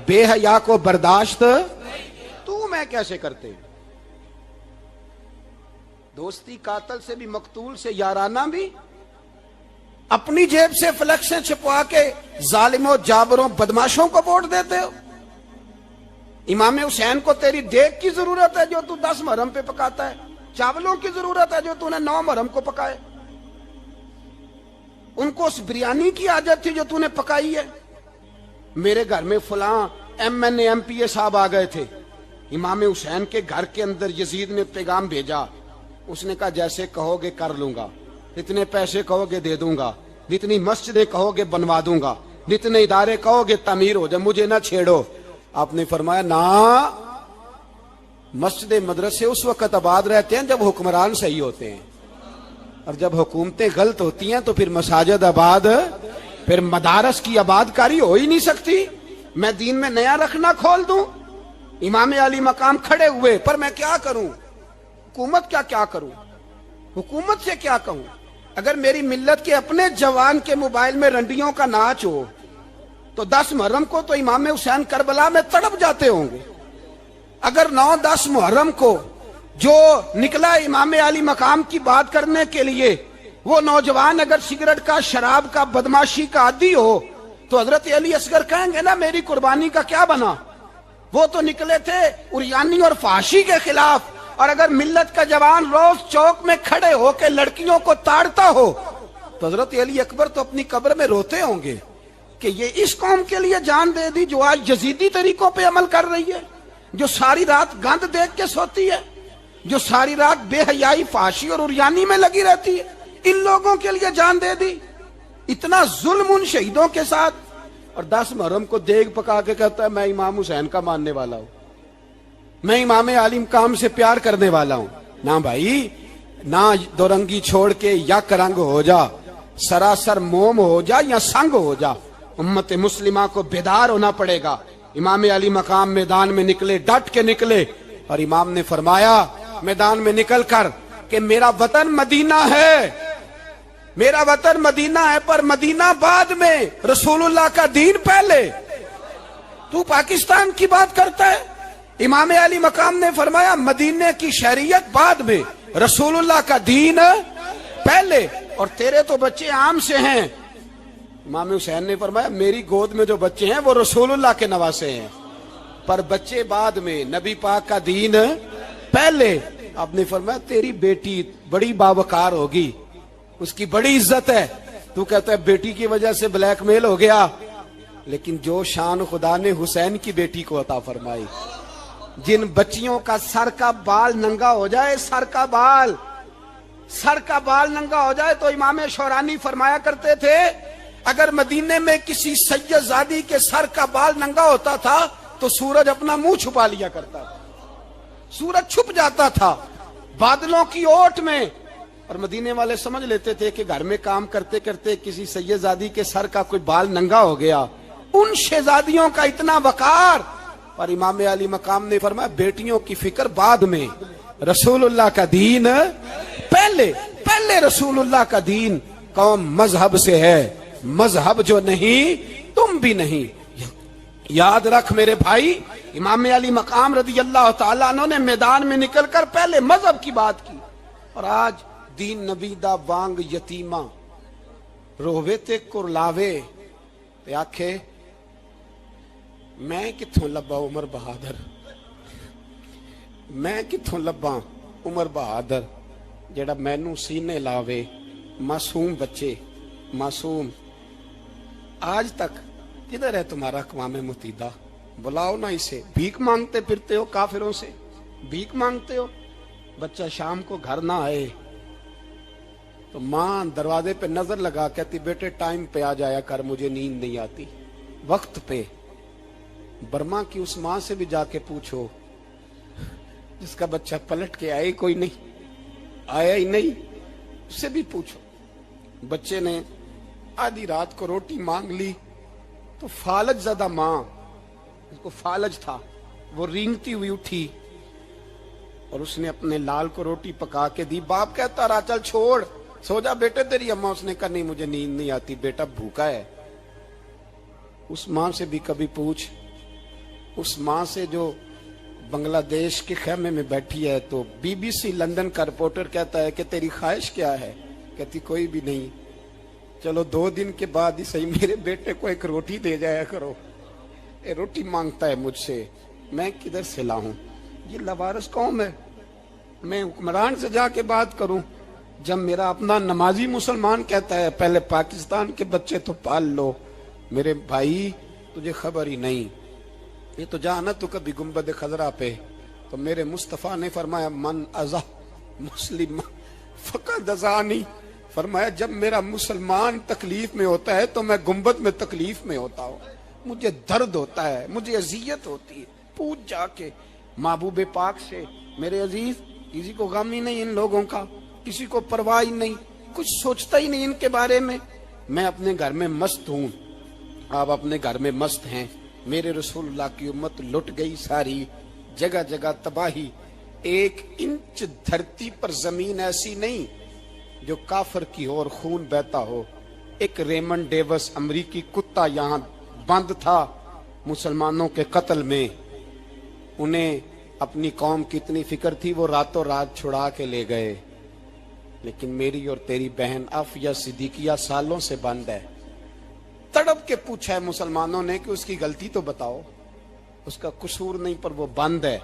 بے حیا کو برداشت تو میں کیسے کرتے؟ دوستی قاتل سے بھی، مقتول سے یارانہ بھی، اپنی جیب سے فلیکسیں چھپوا کے ظالموں جابروں بدماشوں کو ووٹ دیتے ہو۔ امام حسین کو تیری دیگ کی ضرورت ہے جو تو 10 محرم پہ پکاتا ہے، چاولوں کی ضرورت ہے جو تو نے 9 محرم کو پکائے، ان کو اس بریانی کی عادت تھی جو تو نے پکائی ہے۔ میرے گھر میں فلاں M N A M P A صاحب آ گئے تھے، امام حسین کے گھر کے اندر یزید نے پیغام بھیجا. اس نے کہا جیسے کہو گے کر لوں گا, جتنے پیسے کہو گے دے دوں گا, جتنی مسجدیں کہو گے بنوا دوں گا, جتنے ادارے کہو گے تعمیر ہو جائے, مجھے نہ چھیڑو. آپ نے فرمایا نہ, مسجد مدرسے اس وقت آباد رہتے ہیں جب حکمران صحیح ہوتے ہیں, اور جب حکومتیں غلط ہوتی ہیں تو پھر مساجد آباد, پھر مدارس کی آباد کاری ہو ہی نہیں سکتی. میں دین میں نیا رکھنا کھول دوں, امام علی مقام کھڑے ہوئے, پر میں کیا کروں, حکومت کیا کروں, حکومت سے کیا کہوں. اگر میری ملت کے اپنے جوان کے موبائل میں رنڈیوں کا ناچ ہو تو 10 محرم کو تو امام حسین کربلا میں تڑپ جاتے ہوں گے. اگر 9-10 محرم کو جو نکلا امام علی مقام کی بات کرنے کے لیے, وہ نوجوان اگر سگریٹ کا, شراب کا, بدماشی کا عادی ہو تو حضرت علی اصغر کہیں گے نا میری قربانی کا کیا بنا, وہ تو نکلے تھے عریانی اور فحاشی کے خلاف. اور اگر ملت کا جوان روز چوک میں کھڑے ہو کے لڑکیوں کو تاڑتا ہو تو حضرت علی اکبر تو اپنی قبر میں روتے ہوں گے کہ یہ اس قوم کے لیے جان دے دی جو آج یزیدی طریقوں پہ عمل کر رہی ہے, جو ساری رات گند دیکھ کے سوتی ہے, جو ساری رات بے حیائی, فحاشی اور عریانی میں لگی رہتی ہے. ان لوگوں کے لیے جان دے دی. اتنا ظلم ان شہیدوں کے ساتھ, اور 10 محرم کو دیگ پکا کے کہتا ہے میں امام حسین کا ماننے والا ہوں, میں امام علی مقام سے پیار کرنے والا ہوں. نہ بھائی, نہ دو رنگی چھوڑ کے یک رنگ ہو جا, سراسر موم ہو جا یا سنگ ہو جا. امت مسلمہ کو بیدار ہونا پڑے گا. امام علی مقام میدان میں نکلے, ڈٹ کے نکلے, اور امام نے فرمایا میدان میں نکل کر کہ میرا وطن مدینہ ہے, میرا وطن مدینہ ہے, پر مدینہ بعد میں, رسول اللہ کا دین پہلے. تو پاکستان کی بات کرتا ہے. امام علی مقام نے فرمایا مدینے کی شریعت بعد میں, رسول اللہ کا دین پہلے, اور تیرے تو بچے عام سے ہیں. امام حسین نے فرمایا میری گود میں جو بچے ہیں وہ رسول اللہ کے نواسے ہیں, پر بچے بعد میں, نبی پاک کا دین پہلے. آپ نے فرمایا تیری بیٹی بڑی باوقار ہوگی, اس کی بڑی عزت ہے, تو کہتا ہے بیٹی کی وجہ سے بلیک میل ہو گیا, لیکن جو شان خدا نے حسین کی بیٹی کو عطا فرمائی, جن بچیوں کا سر کا بال ننگا ہو جائے, سر کا بال ننگا ہو جائے, تو امام شورانی فرمایا کرتے تھے اگر مدینے میں کسی سید زادی کے سر کا بال ننگا ہوتا تھا تو سورج اپنا منہ چھپا لیا کرتا تھا, سورج چھپ جاتا تھا بادلوں کی اوٹ میں. اور مدینے والے سمجھ لیتے تھے کہ گھر میں کام کرتے کرتے کسی سید زادی کے سر کا کوئی بال ننگا ہو گیا. ان شہزادیوں کا اتنا وقار. اور امام علی مقام نے فرمایا بیٹیوں کی فکر بعد میں, رسول اللہ کا دین پہلے. پہلے رسول اللہ کا دین. قوم مذہب سے ہے, مذہب جو نہیں تم بھی نہیں. یاد رکھ میرے بھائی, امام علی مقام رضی اللہ تعالیٰ عنہ نے میدان میں نکل کر پہلے مذہب کی بات کی. اور آج دین نبی دا وانگ یتیمہ رووے تے کرلاوے تے آکھے میں کتھوں لبا عمر بہادر, میں کتھوں لبا عمر بہادر جیڑا مینوں سینے لاوے. معصوم بچے, معصوم. آج تک کدھر ہے تمہارا اقوام متحدہ؟ بلاؤ نا اسے. بھیک مانگتے پھرتے ہو, کافروں سے بھیک مانگتے ہو. بچہ شام کو گھر نہ آئے تو ماں دروازے پہ نظر لگا کہتی بیٹے ٹائم پہ آ جایا کر, مجھے نیند نہیں آتی, وقت پہ. برما کی اس ماں سے بھی جا کے پوچھو جس کا بچہ پلٹ کے آئے کوئی نہیں, آیا ہی نہیں, اس سے بھی پوچھو. بچے نے آدھی رات کو روٹی مانگ لی تو فالج زدہ ماں, اس کو فالج تھا, وہ رینگتی ہوئی اٹھی اور اس نے اپنے لال کو روٹی پکا کے دی. باپ کہتا رہا چل چھوڑ, سو جا بیٹے تیری اماں. اس نے کہا نہیں مجھے نیند نہیں آتی, بیٹا بھوکا ہے. اس ماں سے بھی کبھی پوچھ, اس ماں سے جو بنگلہ دیش کے خیمے میں بیٹھی ہے تو بی بی سی لندن کا رپورٹر کہتا ہے کہ تیری خواہش کیا ہے؟ کہتی کوئی بھی نہیں, چلو 2 دن کے بعد ہی صحیح میرے بیٹے کو ایک روٹی دے جایا کرو, اے روٹی مانگتا ہے مجھ سے, میں کدھر سے لاؤں؟ یہ لوارث قوم ہے. میں حکمران سے جا کے بات کروں جب میرا اپنا نمازی مسلمان کہتا ہے پہلے پاکستان کے بچے تو پال لو. میرے بھائی تجھے خبر ہی نہیں, یہ تو جانا تو کبھی گنبد خضرا پہ تو میرے مصطفیٰ نے فرمایا من ازا مسلم فقد ازانی، فرمایا جب میرا مسلمان تکلیف میں ہوتا ہے تو میں گنبد میں تکلیف میں ہوتا ہوں، مجھے درد ہوتا ہے، مجھے اذیت ہوتی ہے۔ پوچھ جا کے محبوب پاک سے، میرے عزیز کسی کو غم ہی نہیں ان لوگوں کا، کسی کو پرواہ ہی نہیں، کچھ سوچتا ہی نہیں ان کے بارے میں۔ میں اپنے گھر میں مست ہوں، آپ اپنے گھر میں مست ہیں۔ میرے رسول اللہ کی امت لٹ گئی ساری، جگہ جگہ تباہی، ایک انچ دھرتی پر زمین ایسی نہیں جو کافر کی ہو اور خون بہتا ہو۔ ایک ریمنڈ ڈیوس امریکی کتا یہاں بند تھا مسلمانوں کے قتل میں، انہیں اپنی قوم کی اتنی فکر تھی، وہ راتوں رات چھڑا کے لے گئے۔ لیکن میری اور تیری بہن عافیہ صدیقیہ سالوں سے بند ہے۔ تڑپ کے پوچھا ہے مسلمانوں نے کہ اس کی غلطی تو بتاؤ، اس کا قصور نہیں پر وہ بند ہے،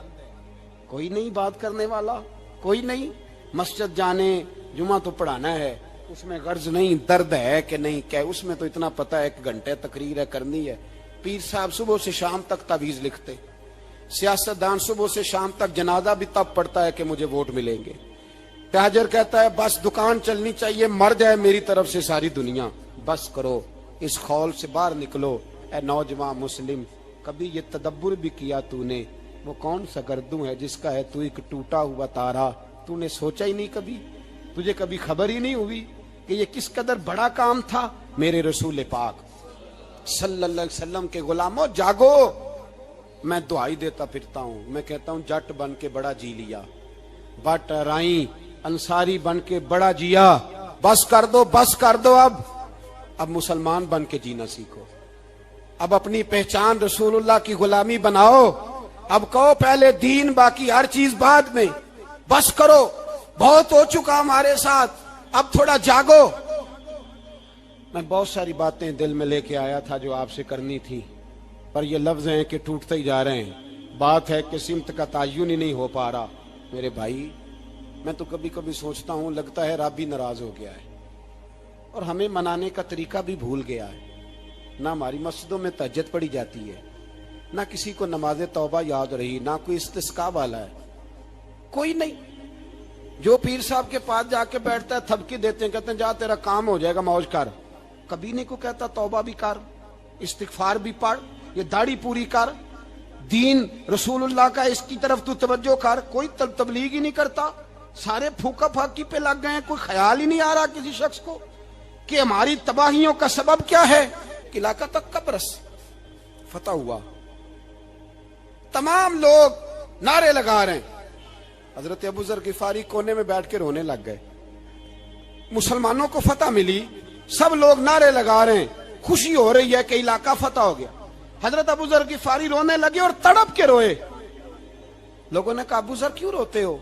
کوئی نہیں بات کرنے والا، کوئی نہیں۔ مسجد جانے، جمعہ تو پڑھانا ہے، اس میں غرض نہیں درد ہے کہ نہیں کہ اس میں تو اتنا پتہ ہے 1 گھنٹے تقریر ہے کرنی ہے۔ پیر صاحب صبح سے شام تک تعویذ لکھتے، سیاستدان صبح سے شام تک جنازہ بھی تب پڑتا ہے کہ مجھے ووٹ ملیں گے۔ تاجر کہتا ہے بس دکان چلنی چاہیے، مر جائے میری طرف سے ساری دنیا، بس کرو، اس خول سے باہر نکلو۔ اے نوجوان مسلم، کبھی یہ تدبر بھی کیا تو نے، وہ کون سا گردوں ہے جس کا ہے تو ایک ٹوٹا ہوا تارا؟ تو نے سوچا ہی نہیں کبھی، تجھے کبھی خبر ہی نہیں ہوئی کہ یہ کس قدر بڑا کام تھا؟ میرے رسول پاک صلی اللہ علیہ وسلم کے غلاموں جاگو۔ میں دعائی دیتا پھرتا ہوں، میں کہتا ہوں جٹ بن کے بڑا جی لیا، بٹ رائیں انصاری بن کے بڑا جیا، بس کر دو، بس کر دو۔ اب مسلمان بن کے جینا سیکھو، اب اپنی پہچان رسول اللہ کی غلامی بناؤ۔ اب کہو پہلے دین باقی ہر چیز بعد میں، بس کرو، بہت ہو چکا ہمارے ساتھ، اب تھوڑا جاگو۔ میں بہت ساری باتیں دل میں لے کے آیا تھا جو آپ سے کرنی تھی، پر یہ لفظ ہیں کہ ٹوٹتے ہی جا رہے ہیں، بات ہے کہ سمت کا تعین ہی نہیں ہو پا رہا۔ میرے بھائی، میں تو کبھی کبھی سوچتا ہوں لگتا ہے رب بھی ناراض ہو گیا ہے اور ہمیں منانے کا طریقہ بھی بھول گیا ہے۔ نہ ہماری مسجدوں میں تہجد پڑھی جاتی ہے، نہ کسی کو نماز توبہ یاد رہی، نہ کوئی استسقاء والا ہے، کوئی نہیں۔ جو پیر صاحب کے پاس جا کے بیٹھتا ہے تھپکی دیتے ہیں، کہتے ہیں جا تیرا کام ہو جائے گا، موج کر۔ کبھی نہیں کو کہتا توبہ بھی کر، استغفار بھی پڑھ، یہ داڑھی پوری کر، دین رسول اللہ کا اس کی طرف تو توجہ کر۔ کوئی تبلیغ ہی نہیں کرتا، سارے پھونکا پھاکی پہ لگ گئے ہیں، کوئی خیال ہی نہیں آ رہا کسی شخص کو کہ ہماری تباہیوں کا سبب کیا ہے۔ علاقہ تک قبرص فتح ہوا، تمام لوگ نعرے لگا رہے ہیں، حضرت ابو ذر غفاری کونے میں بیٹھ کے رونے لگ گئے۔ مسلمانوں کو فتح ملی، سب لوگ نعرے لگا رہے ہیں، خوشی ہو رہی ہے کہ علاقہ فتح ہو گیا۔ حضرت ابو ذر غفاری رونے لگے اور تڑپ کے روئے۔ لوگوں نے کہا ابو ذر کیوں روتے ہو؟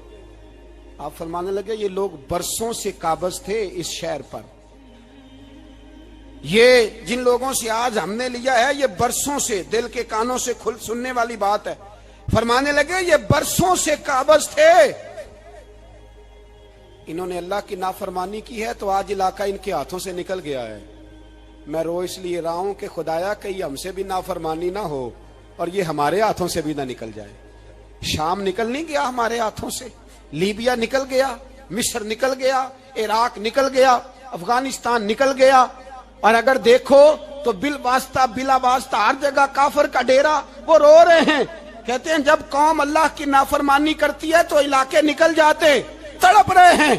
آپ فرمانے لگے یہ لوگ برسوں سے قابض تھے اس شہر پر، یہ جن لوگوں سے آج ہم نے لیا ہے یہ برسوں سے، دل کے کانوں سے کھل سننے والی بات ہے، فرمانے لگے یہ برسوں سے قابض تھے، انہوں نے اللہ کی نافرمانی کی ہے تو آج علاقہ ان کے ہاتھوں سے نکل گیا ہے۔ میں رو اس لیے رہا ہوں کہ خدایا کہیں ہم سے بھی نافرمانی نہ ہو اور یہ ہمارے ہاتھوں سے بھی نہ نکل جائے۔ شام نکل نہیں گیا ہمارے ہاتھوں سے، لیبیا نکل گیا، مصر نکل گیا، عراق نکل گیا، افغانستان نکل گیا، اور اگر دیکھو تو بالواسطہ بلا واسطہ ہر جگہ کافر کا ڈیرا۔ وہ رو رہے ہیں، کہتے ہیں جب قوم اللہ کی نافرمانی کرتی ہے تو علاقے نکل جاتے، تڑپ رہے ہیں۔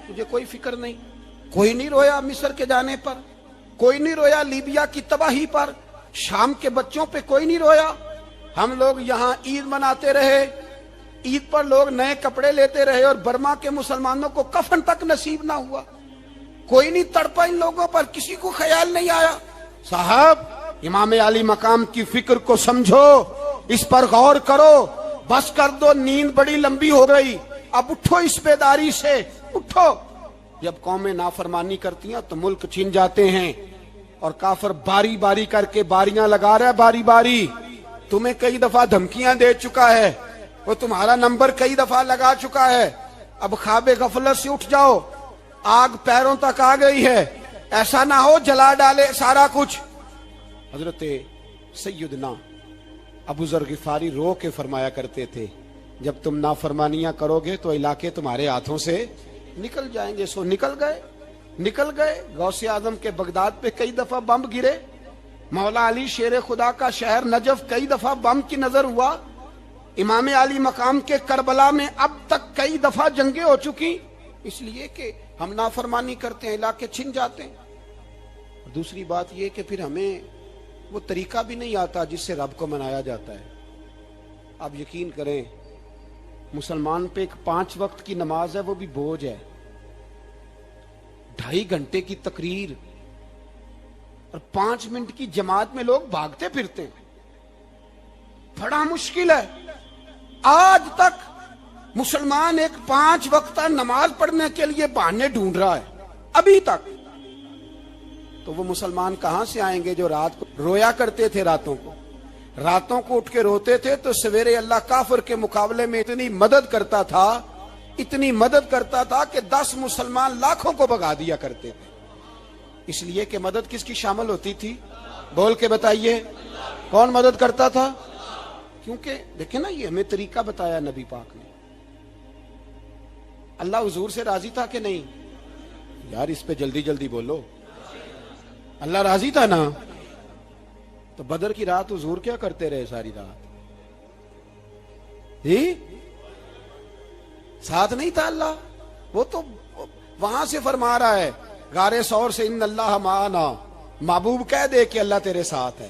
مجھے کوئی فکر نہیں، کوئی نہیں رویا مصر کے جانے پر، کوئی نہیں رویا لیبیا کی تباہی پر، شام کے بچوں پہ کوئی نہیں رویا۔ ہم لوگ یہاں عید مناتے رہے، عید پر لوگ نئے کپڑے لیتے رہے اور برما کے مسلمانوں کو کفن تک نصیب نہ ہوا، کوئی نہیں تڑپا ان لوگوں پر، کسی کو خیال نہیں آیا۔ صاحب امام علی مقام کی فکر کو سمجھو، اس پر غور کرو، بس کر دو، نیند بڑی لمبی ہو گئی، اب اٹھو اس بیداری سے، اٹھو۔ جب قومیں نافرمانی کرتی ہیں تو ملک چھن جاتے ہیں، اور کافر باری باری کر کے باریاں لگا رہا ہے، باری باری تمہیں کئی دفعہ دھمکیاں دے چکا ہے، وہ تمہارا نمبر کئی دفعہ لگا چکا ہے، اب خواب غفلت سے اٹھ جاؤ، آگ پیروں تک آ گئی ہے، ایسا نہ ہو جلا ڈالے سارا کچھ۔ حضرت سیدنا ابو ذر غفاری رو کے فرمایا کرتے تھے جب تم نافرمانیاں کرو گے تو علاقے تمہارے ہاتھوں سے نکل جائیں گے. سو نکل گئے. غوث اعظم کے بغداد پہ کئی دفعہ بم گرے. مولا علی شیر خدا کا شہر نجف کئی دفعہ بم کی نظر ہوا. امام علی مقام کے کربلا میں اب تک کئی دفعہ جنگیں ہو چکی, اس لیے کہ ہم نافرمانی کرتے ہیں, علاقے چھن جاتے ہیں. دوسری بات یہ کہ پھر ہمیں وہ طریقہ بھی نہیں آتا جس سے رب کو منایا جاتا ہے. آپ یقین کریں, مسلمان پہ ایک 5 وقت کی نماز ہے, وہ بھی بوجھ ہے. 2.5 گھنٹے کی تقریر اور 5 منٹ کی جماعت میں لوگ بھاگتے پھرتے ہیں, بڑا مشکل ہے. آج تک مسلمان ایک 5 وقتہ نماز پڑھنے کے لیے بہانے ڈھونڈ رہا ہے ابھی تک. تو وہ مسلمان کہاں سے آئیں گے جو رات کو رویا کرتے تھے, راتوں کو اٹھ کے روتے تھے تو سویرے اللہ کافر کے مقابلے میں اتنی مدد کرتا تھا کہ 10 مسلمان لاکھوں کو بھگا دیا کرتے تھے. اس لیے کہ مدد کس کی شامل ہوتی تھی؟ بول کے بتائیے, کون مدد کرتا تھا؟ کیونکہ دیکھیں نا, یہ ہمیں طریقہ بتایا نبی پاک نے. اللہ حضور سے راضی تھا کہ نہیں؟ یار اس پہ جلدی جلدی بولو. اللہ راضی تھا نا؟ تو بدر کی رات حضور کیا کرتے رہے ساری رات؟ ساتھ نہیں تھا اللہ؟ وہ تو وہاں سے فرما رہا ہے غار ثور سے, ان اللہ معنا. محبوب کہہ دے کہ اللہ تیرے ساتھ ہے.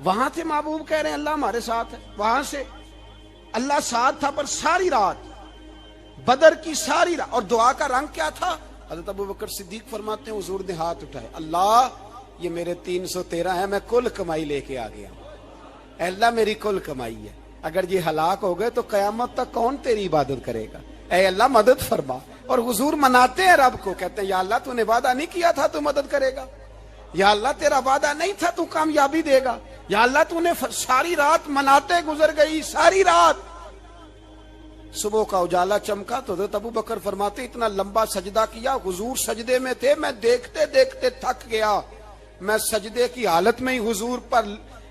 وہاں تھے محبوب کہہ رہے ہیں اللہ ہمارے ساتھ ہے. وہاں سے اللہ ساتھ تھا, پر ساری رات بدر کی ساری رات. اور دعا کا رنگ کیا تھا؟ حضرت ابو بکر صدیق فرماتے ہیں حضور نے ہاتھ اٹھائے, اللہ یہ میرے 313 ہیں, میں کل کمائی لے کے آ گیا. اے اللہ میری کل کمائی ہے, اگر یہ ہلاک ہو گئے تو قیامت تک کون تیری عبادت کرے گا؟ اے اللہ مدد فرما. اور حضور مناتے ہیں رب کو, کہتے ہیں یا اللہ تو نے وعدہ نہیں کیا تھا تو مدد کرے گا, یا اللہ تیرا وعدہ نہیں تھا تو کامیابی دے گا, یا اللہ تو نے ساری رات مناتے گزر گئی, ساری رات. صبح کا اجالا چمکا تو حضرت ابو بکر فرماتے اتنا لمبا سجدہ کیا, حضور سجدے میں تھے, میں دیکھتے دیکھتے تھک گیا, میں سجدے کی حالت میں ہی حضور پر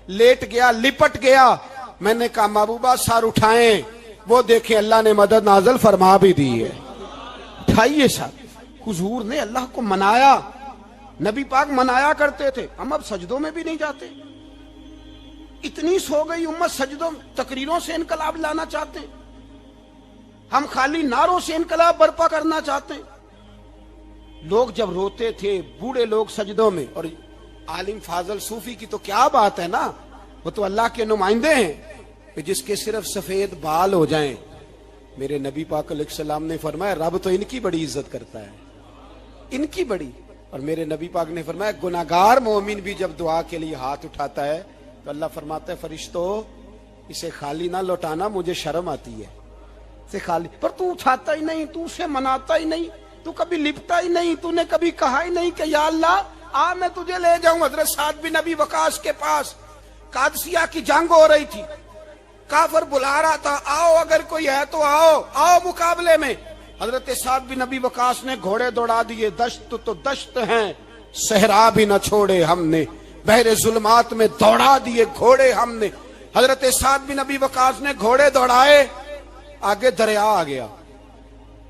لیٹ گیا, لپٹ گیا. میں نے کہا محبوبہ سر اٹھائیں, وہ دیکھیں اللہ نے مدد نازل فرما بھی دی ہے. اٹھائیے سر. حضور نے اللہ کو منایا, نبی پاک منایا کرتے تھے. ہم اب سجدوں میں بھی نہیں جاتے, اتنی سو گئی امت, سجدوں تقریروں سے انقلاب لانا چاہتے ہیں, ہم خالی نعروں سے انقلاب برپا کرنا چاہتے ہیں. لوگ جب روتے تھے, بوڑھے لوگ سجدوں میں, اور عالم فاضل صوفی کی تو کیا بات ہے نا, وہ تو اللہ کے نمائندے ہیں کہ جس کے صرف سفید بال ہو جائیں. میرے نبی پاک علیہ السلام نے فرمایا رب تو ان کی بڑی عزت کرتا ہے, ان کی بڑی. اور میرے نبی پاک نے فرمایا گناہگار مومن بھی جب دعا کے لیے ہاتھ اٹھاتا ہے تو اللہ فرماتا ہے فرشتوں اسے خالی نہ لوٹانا, مجھے شرم آتی ہے سے خالی. پر تو اٹھاتا ہی نہیں, تو اسے مناتا ہی نہیں, تو کبھی لپٹا ہی نہیں, تو نے کبھی کہا ہی نہیں کہ یا اللہ آ میں تجھے لے جاؤں. حضرت سعد بن ابی وقاص کے پاس قادسیہ کی جنگ ہو رہی تھی, کافر بلا رہا تھا آؤ اگر کوئی ہے تو آؤ مقابلے میں. حضرت سعد بن ابی وقاص نے گھوڑے دوڑا دیے, دشت تو دشت ہیں صحرا بھی نہ چھوڑے ہم نے, بحر ظلمات میں دوڑا دیے گھوڑے ہم نے. حضرت سعد بن ابی وقاص نے گھوڑے دوڑائے, آگے دریا آ گیا,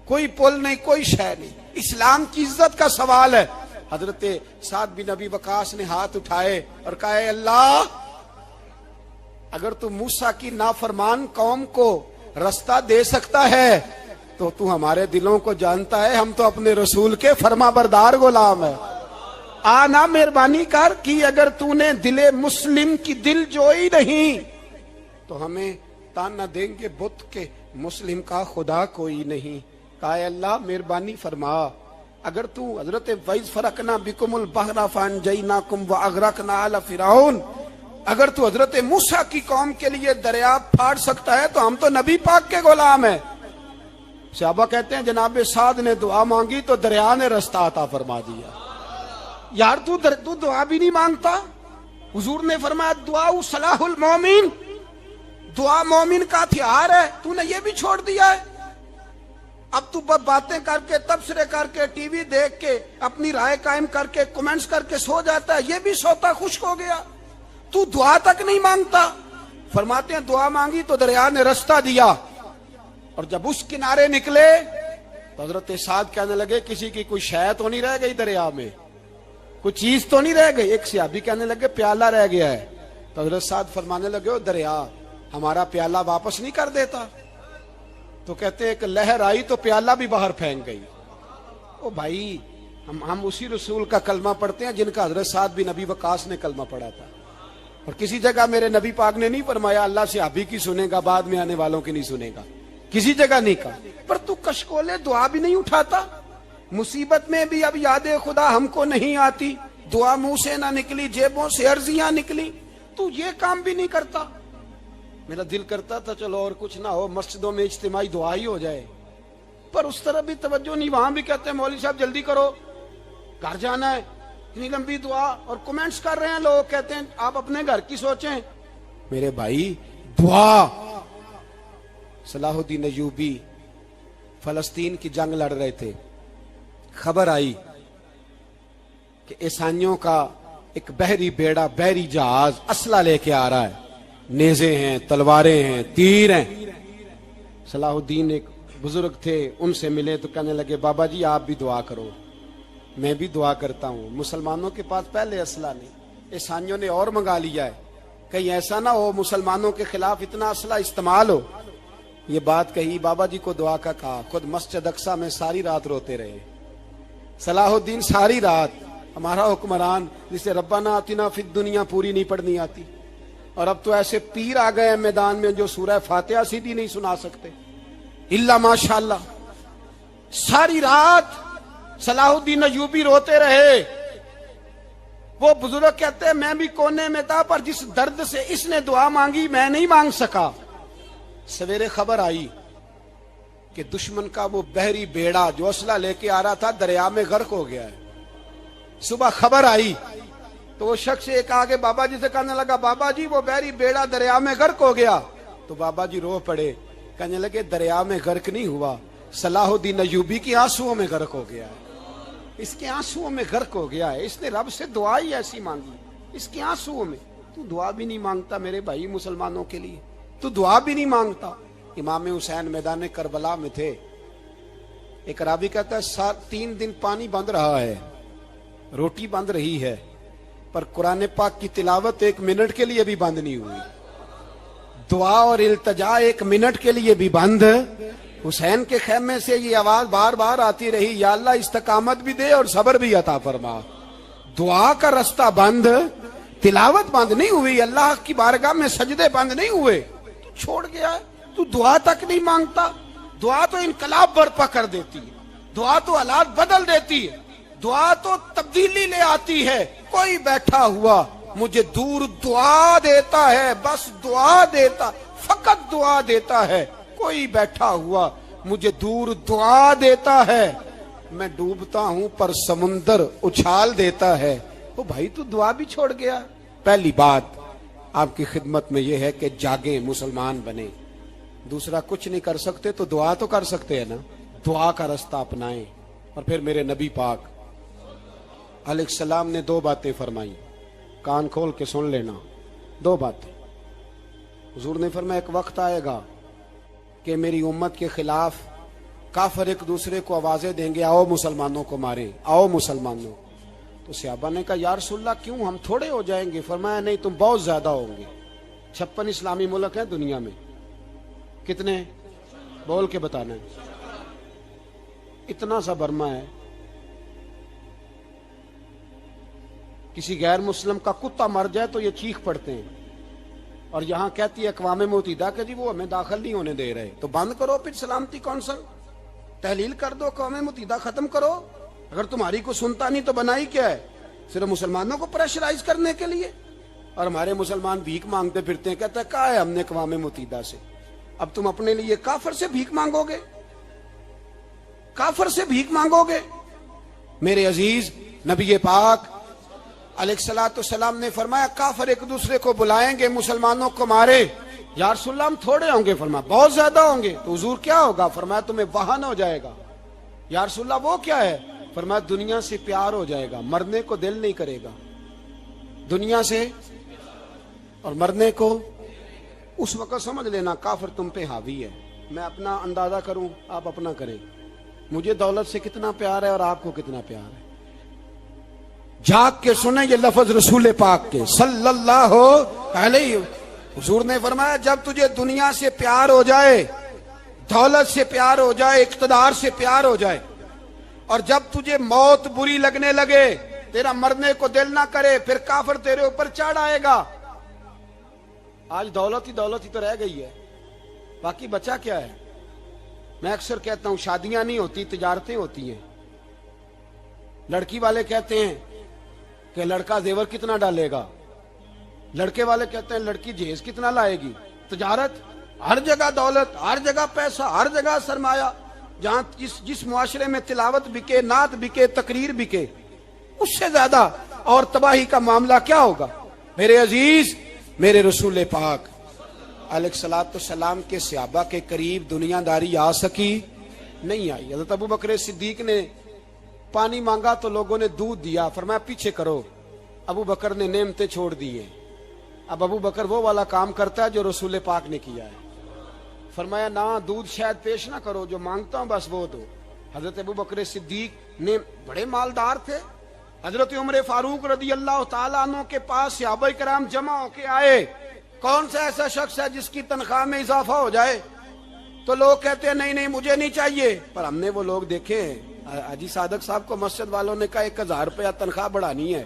کوئی پل نہیں, کوئی شے نہیں. اسلام کی عزت کا سوال ہے. حضرت سعد بن ابی وقاص نے ہاتھ اٹھائے اور کہا اے اللہ اگر تو موسیٰ کی نافرمان قوم کو رستہ دے سکتا ہے تو ہمارے دلوں کو جانتا ہے, ہم تو اپنے رسول کے فرما بردار غلام ہیں. آنا مہربانی کر کی اگر تو نے دل مسلم کی دل جوئی نہیں تو ہمیں تانا دیں گے بت کے مسلم کا خدا کوئی نہیں. کہا اے اللہ مہربانی فرما, اگر تو حضرت وَإِذْ فَرَقْنَا بِكُمُ الْبَحْرَ فَأَنْجَيْنَاكُمْ وَأَغْرَقْنَا آلَ فِرْعَوْنَ, اگر تو حضرت موسیٰ کی قوم کے لیے دریا پھاڑ سکتا ہے تو ہم تو نبی پاک کے غلام ہیں. صحابہ کہتے ہیں جناب سعد نے دعا مانگی تو دریا نے رستہ عطا فرما دیا. یار تو دعا بھی نہیں مانگتا. حضور نے فرمایا دعا صلاح المومن, دعا مومن کا ہتھیار ہے, تو نے یہ بھی چھوڑ دیا ہے. اب تو باتیں کر کے, تبصرے کر کے, ٹی وی دیکھ کے, اپنی رائے قائم کر کے, کمنٹس کر کے سو جاتا ہے, یہ بھی سوتا خشک ہو گیا. تو دعا تک نہیں مانگتا. فرماتے ہیں دعا مانگی تو دریا نے رستہ دیا. اور جب اس کنارے نکلے تو حضرت سعد کہنے لگے کسی کی کوئی شے تو نہیں رہ گئی دریا میں, کوئی چیز تو نہیں رہ گئی. ایک صحابی کہنے لگے پیالہ رہ گیا ہے. تو حضرت سعد فرمانے لگے او دریا ہمارا پیالہ واپس نہیں کر دیتا. تو کہتے ہیں کہ لہر آئی تو پیالہ بھی باہر پھینک گئی. او بھائی ہم اسی رسول کا کلمہ پڑھتے ہیں جن کا حضرت سعد بن ابی وقاص نے کلمہ پڑھا تھا. اور کسی جگہ میرے نبی پاک نے نہیں فرمایا اللہ صحابی کی سنے گا بعد میں آنے والوں کی نہیں سنے گا, کسی جگہ نہیں کہا. پر تو کشکولے دعا بھی نہیں اٹھاتا, مصیبت میں بھی اب یاد خدا ہم کو نہیں آتی, دعا منہ سے نہ نکلی جیبوں سے عرضیاں نکلی, تو یہ کام بھی نہیں کرتا. میرا دل کرتا تھا چلو اور کچھ نہ ہو مسجدوں میں اجتماعی دعا ہی ہو جائے, پر اس طرح بھی توجہ نہیں. وہاں بھی کہتے ہیں مولوی صاحب جلدی کرو گھر جانا ہے, اتنی لمبی دعا, اور کمنٹس کر رہے ہیں لوگ کہتے ہیں آپ اپنے گھر کی سوچیں. میرے بھائی دعا, صلاح الدین ایوبی فلسطین کی جنگ لڑ رہے تھے, خبر آئی کہ عیسائیوں کا ایک بحری بیڑا بحری جہاز اسلحہ لے کے آ رہا ہے, نیزے ہیں تلواریں ہیں تیر ہیں. صلاح الدین ایک بزرگ تھے ان سے ملے تو کہنے لگے بابا جی آپ بھی دعا کرو. میں بھی دعا کرتا ہوں, مسلمانوں کے پاس پہلے اسلحہ نہیں, عیسائیوں نے اور منگا لیا ہے, کہیں ایسا نہ ہو مسلمانوں کے خلاف اتنا اسلحہ استعمال ہو. یہ بات کہی, بابا جی کو دعا کا کہا, خود مسجد اقصی میں ساری رات روتے رہے. صلاح الدین ساری رات, ہمارا حکمران جسے ربنا آتنا فی الدنیا پوری نہیں پڑھنی آتی, اور اب تو ایسے پیر آ گئے میدان میں جو سورہ فاتحہ سیدھی نہیں سنا سکتے الا ماشاءاللہ. ساری رات صلاح الدین ایوبی روتے رہے. وہ بزرگ کہتے ہیں میں بھی کونے میں تھا, پر جس درد سے اس نے دعا مانگی میں نہیں مانگ سکا. سویرے خبر آئی کہ دشمن کا وہ بحری بیڑا جو اسلحہ لے کے آ رہا تھا دریا میں غرق ہو گیا ہے. صبح خبر آئی تو وہ شخص ایک آگے بابا جی سے کہنے لگا بابا جی وہ بحری بیڑا دریا میں غرق ہو گیا. تو بابا جی رو پڑے, کہنے لگے دریا میں غرق نہیں ہوا, صلاح الدین ایوبی کی آنسوؤں میں غرق ہو گیا ہے. اس کے آنسوؤں میں غرق ہو گیا ہے, اس نے رب سے دعا ہی ایسی مانگی اس کے آنسوؤں میں. تو دعا بھی نہیں مانگتا میرے بھائی مسلمانوں کے لیے, تو دعا بھی نہیں مانگتا. امام حسین میدان کربلا میں تھے, ایک راوی کہتا ہے 3 دن پانی بند رہا ہے, روٹی بند رہی ہے, پر قرآن پاک کی تلاوت 1 منٹ کے لیے بھی بند نہیں ہوئی, دعا اور التجا 1 منٹ کے لیے بھی بند. حسین کے خیمے سے یہ آواز بار بار آتی رہی, یا اللہ استقامت بھی دے اور صبر بھی عطا فرما. دعا کا رستہ بند, تلاوت بند نہیں ہوئی, اللہ کی بارگاہ میں سجدے بند نہیں ہوئے, تو چھوڑ گیا ہے. تو دعا تک نہیں مانگتا. دعا تو انقلاب برپا کر دیتی ہے, دعا تو حالات بدل دیتی ہے, دعا تو تبدیلی لے آتی ہے. کوئی بیٹھا ہوا مجھے دور دعا دیتا ہے, بس دعا دیتا, فقط دعا دیتا ہے. کوئی بیٹھا ہوا مجھے دور دعا دیتا ہے, میں ڈوبتا ہوں پر سمندر اچھال دیتا ہے. وہ بھائی تو دعا بھی چھوڑ گیا. پہلی بات آپ کی خدمت میں یہ ہے کہ جاگیں, مسلمان بنیں. دوسرا کچھ نہیں کر سکتے تو دعا تو کر سکتے ہیں نا, دعا کا رستہ اپنائیں. اور پھر میرے نبی پاک علیہ السلام نے 2 باتیں فرمائی, کان کھول کے سن لینا. 2 باتیں حضور نے فرمایا ایک وقت آئے گا کہ میری امت کے خلاف کافر ایک دوسرے کو آوازیں دیں گے آؤ مسلمانوں کو ماریں, آؤ مسلمانوں. تو صحابہ نے کہا یا رسول اللہ کیوں, ہم تھوڑے ہو جائیں گے. فرمایا نہیں تم بہت زیادہ ہوں گے. 56 اسلامی ملک ہیں دنیا میں, کتنے بول کے بتانا ہے. اتنا سا برما ہے, کسی غیر مسلم کا کتا مر جائے تو یہ چیخ پڑتے ہیں, اور یہاں کہتی ہے اقوام متحدہ کہ جی وہ ہمیں داخل نہیں ہونے دے رہے. تو بند کرو پھر سلامتی کونسل, تحلیل کر دو, اقوام متحدہ ختم کرو. اگر تمہاری کو سنتا نہیں تو بنائی کیا ہے, صرف مسلمانوں کو پریشرائز کرنے کے لیے. اور ہمارے مسلمان بھیک مانگتے پھرتے ہیں, کہتا ہے کہا ہے ہم نے اقوام متحدہ سے. اب تم اپنے لیے کافر سے بھیک مانگو گے, کافر سے بھیک مانگو گے. میرے عزیز نبی پاک علیہ الصلوۃ والسلام نے فرمایا کافر ایک دوسرے کو بلائیں گے مسلمانوں کو مارے. یا رسول اللہ ہم تھوڑے ہوں گے. فرمایا بہت زیادہ ہوں گے. تو حضور کیا ہوگا؟ فرمایا تمہیں وہن ہو جائے گا. یا رسول اللہ وہ کیا ہے؟ فرمایا دنیا سے پیار ہو جائے گا, مرنے کو دل نہیں کرے گا. دنیا سے اور مرنے کو. اس وقت سمجھ لینا کافر تم پہ حاوی ہے, میں اپنا اندازہ کروں، آپ اپنا کریں، مجھے دولت سے کتنا پیار ہے اور آپ کو کتنا پیار ہے۔ جھانک کے سنیں یہ لفظ رسول پاک کے صلی اللہ علیہ، حضور نے فرمایا جب تجھے دنیا سے پیار ہو جائے، دولت سے پیار ہو جائے، اقتدار سے پیار ہو جائے، اور جب تجھے موت بری لگنے لگے، تیرا مرنے کو دل نہ کرے، پھر کافر تیرے اوپر چڑھ آئے گا۔ آج دولت ہی تو رہ گئی ہے، باقی بچا کیا ہے؟ میں اکثر کہتا ہوں شادیاں نہیں ہوتی، تجارتیں ہوتی ہیں۔ لڑکی والے کہتے ہیں کہ لڑکا زیور کتنا ڈالے گا، لڑکے والے کہتے ہیں لڑکی جہیز کتنا لائے گی۔ تجارت، ہر جگہ دولت، ہر جگہ پیسہ، ہر جگہ سرمایہ۔ جہاں جس معاشرے میں تلاوت بکے، نعت بکے، تقریر بکے، اس سے زیادہ اور تباہی کا معاملہ کیا ہوگا؟ میرے عزیز، میرے رسول پاک علیہ الصلوۃ والسلام کے صحابہ کے قریب دنیا داری آ سکی نہیں آئی۔ حضرت ابو بکر صدیق نے پانی مانگا تو لوگوں نے دودھ دیا، فرمایا پیچھے کرو۔ ابو بکر نے نعمتیں چھوڑ دی ہیں۔ اب ابو بکر وہ والا کام کرتا ہے جو رسول پاک نے کیا ہے۔ فرمایا نہ دودھ شاید پیش نہ کرو، جو مانگتا ہوں بس وہ دو۔ حضرت ابو بکر صدیق نے بڑے مالدار تھے۔ حضرت عمر فاروق رضی اللہ تعالیٰ عنہ کے پاس صحابہ کرام جمع ہو کے آئے، کون سا ایسا شخص ہے جس کی تنخواہ میں اضافہ ہو جائے؟ تو لوگ کہتے ہیں نہیں مجھے نہیں چاہیے، پر ہم نے وہ لوگ دیکھے ہیں۔ حاجی صادق صاحب کو مسجد والوں نے کہا 1000 روپیہ تنخواہ بڑھانی ہے،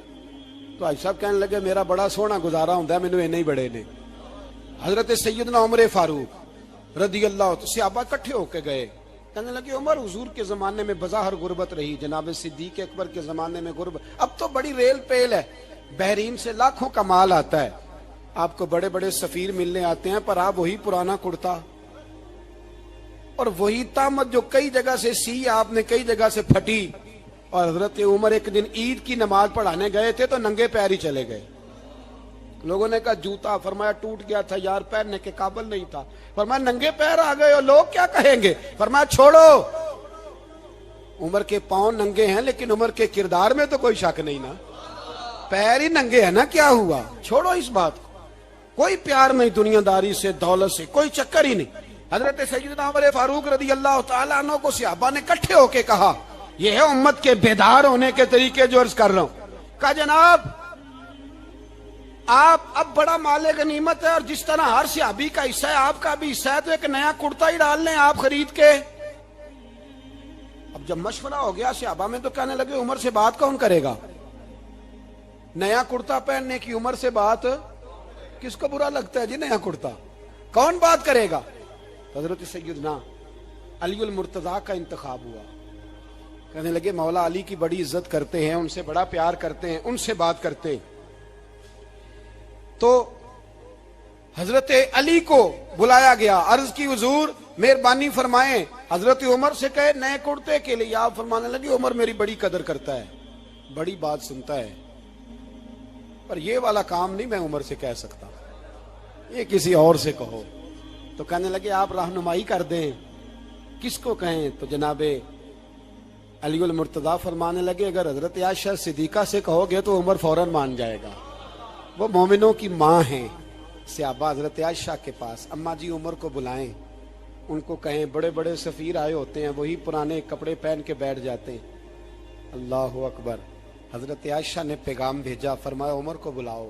تو حاجی صاحب کہنے لگے میرا بڑا سونا گزارا ہوتا ہے، مینوں نہیں بڑے نے۔ حضرت سیدنا عمر فاروق رضی اللہ عنہ صحابہ اکٹھے ہو کے گئے، کہنے لگے عمر حضور کے زمانے میں بظاہر غربت رہی، جناب صدیق اکبر کے زمانے میں غربت، اب تو بڑی ریل پیل ہے، بحرین سے لاکھوں کا مال آتا ہے، آپ کو بڑے بڑے سفیر ملنے آتے ہیں، پر آپ وہی پرانا کرتا اور وہی تامت جو کئی جگہ سے سی آپ نے کئی جگہ سے پھٹی۔ اور حضرت عمر ایک دن عید کی نماز پڑھانے گئے تھے تو ننگے پیر ہی چلے گئے۔ لوگوں نے کہا جوتا، فرمایا ٹوٹ گیا تھا یار، پہننے کے قابل نہیں تھا۔ فرمایا ننگے پیر آ گئے ہو، لوگ کیا کہیں گے؟ فرمایا چھوڑو، عمر کے پاؤں ننگے ہیں لیکن عمر کے کردار میں تو کوئی شک نہیں نا، پیر ہی ننگے ہیں نا، کیا ہوا؟ چھوڑو اس بات کو، کوئی پیار نہیں دنیا داری سے، دولت سے کوئی چکر ہی نہیں۔ حضرت سیدنا عمر فاروق رضی اللہ تعالیٰ عنہ کو صحابہ نے اکٹھے ہو کے کہا، یہ ہے امت کے بیدار ہونے کے طریقے جو عرض کر رہا ہوں۔ کہا جناب آپ اب بڑا مال غنیمت ہے، اور جس طرح ہر صحابی کا حصہ ہے آپ کا بھی حصہ ہے، تو ایک نیا کرتا ہی ڈال لیں آپ خرید کے۔ اب جب مشورہ ہو گیا صحابہ میں تو کہنے لگے عمر سے بات کون کرے گا؟ نیا کرتا پہننے کی عمر سے بات کس کو برا لگتا ہے جی؟ نیا کرتا کون بات کرے گا؟ حضرت سیدنا علی المرتضیٰ کا انتخاب ہوا۔ کہنے لگے مولا علی کی بڑی عزت کرتے ہیں، ان سے بڑا پیار کرتے ہیں، ان سے بات کرتے ہیں۔ تو حضرت علی کو بلایا گیا، عرض کی حضور مہربانی فرمائیں، حضرت عمر سے کہے نئے کرتے کے لیے۔ آپ فرمانے لگے عمر میری بڑی قدر کرتا ہے، بڑی بات سنتا ہے، پر یہ والا کام نہیں میں عمر سے کہہ سکتا، یہ کسی اور سے کہو۔ تو کہنے لگے آپ رہنمائی کر دیں، کس کو کہیں؟ تو جناب علی المرتضیٰ فرمانے لگے اگر حضرت عائشہ صدیقہ سے کہو گے تو عمر فوراً مان جائے گا، وہ مومنوں کی ماں ہیں۔ صحابہ حضرت عائشہ کے پاس، اماں جی عمر کو بلائیں، ان کو کہیں، بڑے بڑے سفیر آئے ہوتے ہیں، وہی پرانے کپڑے پہن کے بیٹھ جاتے ہیں۔ اللہ اکبر۔ حضرت عائشہ نے پیغام بھیجا، فرمایا عمر کو بلاؤ۔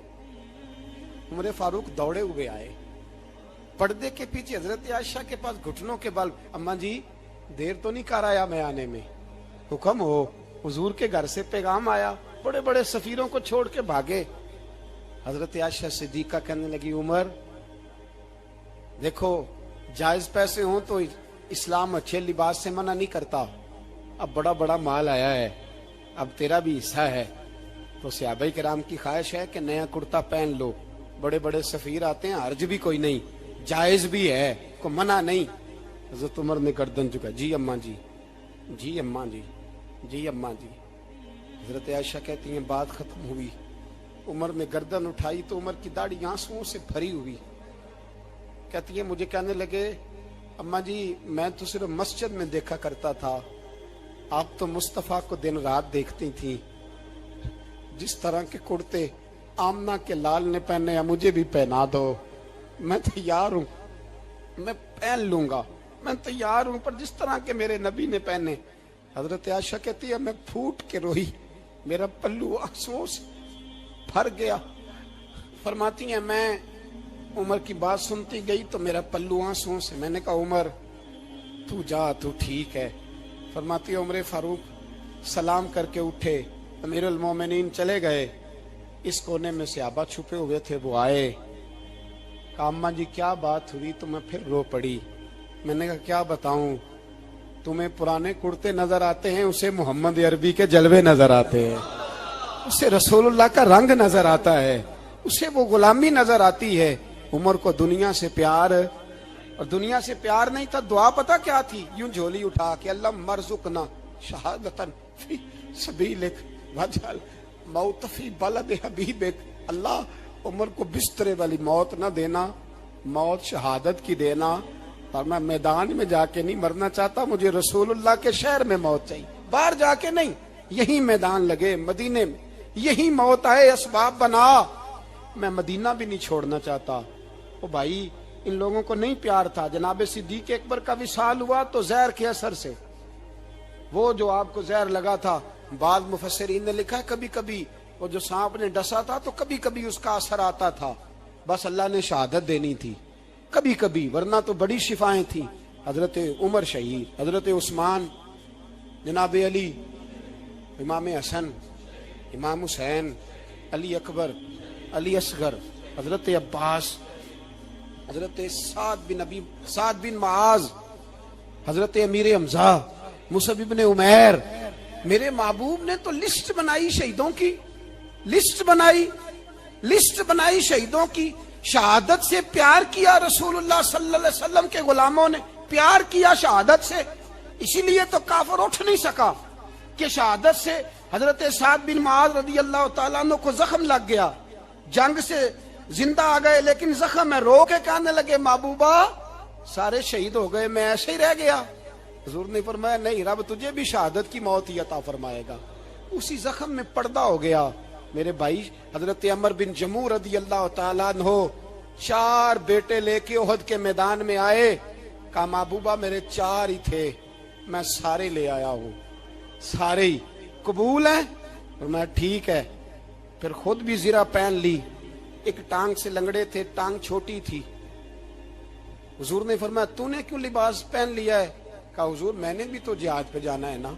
عمر فاروق دوڑے ہوئے آئے، پردے کے پیچھے حضرت عائشہ کے پاس گھٹنوں کے بل، اماں جی دیر تو نہیں کر آیا میں آنے میں؟ حکم ہو، حضور کے گھر سے پیغام آیا، بڑے بڑے سفیروں کو چھوڑ کے بھاگے۔ حضرت عائشہ صدیقہ کہنے لگی عمر دیکھو جائز پیسے ہوں تو اسلام اچھے لباس سے منع نہیں کرتا، اب بڑا بڑا مال آیا ہے، اب تیرا بھی حصہ ہے، تو صحابہ کرام کی خواہش ہے کہ نیا کرتا پہن لو، بڑے بڑے سفیر آتے ہیں، حرج بھی کوئی نہیں، جائز بھی ہے، کو منع نہیں۔ حضرت عمر نے گردن جھکا، جی اماں جی، جی اماں جی، جی اماں جی۔ حضرت عائشہ کہتی ہیں بات ختم ہوئی، عمر نے گردن اٹھائی تو عمر کی داڑھی آنسوؤں سے بھری ہوئی، کہتی ہے مجھے کہنے لگے اماں جی میں تو صرف مسجد میں دیکھا کرتا تھا، آپ تو مصطفیٰ کو دن رات دیکھتی تھی، جس طرح کے کرتے آمنہ کے لال نے پہنے ہیں مجھے بھی پہنا دو، میں تیار ہوں، میں پہن لوں گا، میں تیار ہوں پر جس طرح کے میرے نبی نے پہنے. حضرت عائشہ کہتی ہے میں پھوٹ کے روئی, میرا پلو آنسوؤں سے بھر گیا. فرماتی ہیں میں عمر کی بات سنتی گئی تو میرا پلو آنسوؤں سے. میں نے کہا عمر تو جا, تو ٹھیک ہے. فرماتی ہے عمر فاروق سلام کر کے اٹھے, امیر المومنین چلے گئے. اس کونے میں صحابہ چھپے ہوئے تھے, وہ آئے. کہا اماں جی کیا بات ہوئی؟ تو میں پھر رو پڑی. میں نے کہا کیا بتاؤں, تمہیں پرانے کرتے نظر آتے ہیں, اسے محمد عربی کے جلوے نظر آتے ہیں, اسے رسول اللہ کا رنگ نظر آتا ہے, اسے وہ غلامی نظر آتی ہے. عمر کو دنیا سے پیار, اور دنیا سے پیار نہیں تھا, دعا پتہ کیا تھی؟ یوں جھولی اٹھا کے اللہ مرزقنا شہادتن فی سبیلک وجعل موت فی بلد حبیبک. اللہ عمر کو بسترے والی موت نہ دینا, موت شہادت کی دینا. اور میں میدان میں جا کے نہیں مرنا چاہتا, مجھے رسول اللہ کے شہر میں موت چاہیے, باہر جا کے نہیں. یہی میدان لگے مدینے میں, یہی موت آئے, اسباب بنا. میں مدینہ بھی نہیں چھوڑنا چاہتا. او بھائی ان لوگوں کو نہیں پیار تھا. جناب صدیق اکبر کا وصال ہوا تو زہر کے اثر سے, وہ جو آپ کو زہر لگا تھا, بعض مفسرین نے لکھا ہے کبھی کبھی وہ جو سانپ نے ڈسا تھا تو کبھی کبھی اس کا اثر آتا تھا, بس اللہ نے شہادت دینی تھی کبھی کبھی, ورنہ تو بڑی شفائیں تھیں. حضرت عمر شہید, حضرت عثمان, جناب علی, امام حسن, امام حسین, علی اکبر, علی اصغر, حضرت عباس, حضرت سعد بن معاذ, حضرت امیر حمزہ, مصعب بن عمیر. میرے محبوب نے تو لسٹ بنائی شہیدوں کی, لسٹ بنائی شہیدوں کی. شہادت سے پیار کیا رسول اللہ صلی اللہ علیہ وسلم کے غلاموں نے, پیار کیا شہادت سے. اسی لیے تو کافر اٹھ نہیں سکا کہ شہادت سے حضرت سعد بن معاذ رضی اللہ تعالیٰ عنہ کو زخم لگ گیا, جنگ سے زندہ آ گئے لیکن زخم ہے, رو کے کہنے لگے محبوبہ سارے شہید ہو گئے, میں ایسے ہی رہ گیا. حضور نے فرمایا نہیں, رب تجھے بھی شہادت کی موت ہی عطا فرمائے گا. اسی زخم میں پردہ ہو گیا. میرے بھائی حضرت عمر بن جموح رضی اللہ تعالیٰ عنہ 4 بیٹے لے کے احد کے میدان میں آئے. کہا محبوبہ میرے 4 ہی تھے, میں سارے لے آیا ہوں, سارے ہی قبول ہیں؟ فرمایا ٹھیک ہے. پھر خود بھی زرہ پہن لی, ایک ٹانگ سے لنگڑے تھے, ٹانگ چھوٹی تھی. حضور نے فرمایا تو نے کیوں لباس پہن لیا ہے؟ کہا حضور میں نے بھی تو جہاد پہ جانا ہے نا.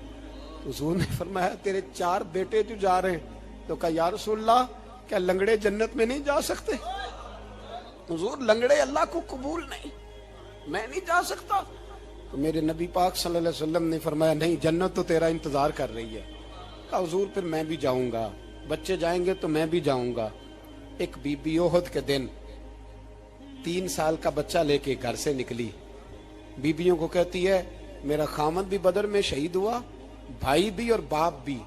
حضور نے فرمایا تیرے 4 بیٹے جو جا رہے ہیں. تو کہا یا رسول اللہ کیا لنگڑے جنت میں نہیں جا سکتے؟ حضور لنگڑے اللہ کو قبول نہیں, میں نہیں جا سکتا. تو میرے نبی پاک صلی اللہ علیہ وسلم نے فرمایا نہیں, جنت تو تیرا انتظار کر رہی ہے. کہا حضور پھر میں بھی جاؤں گا, بچے جائیں گے تو میں بھی جاؤں گا. ایک بی بی احد کے دن 3 سال کا بچہ لے کے گھر سے نکلی. بیبیوں کو کہتی ہے میرا خامد بھی بدر میں شہید ہوا, بھائی بھی اور باپ بھی.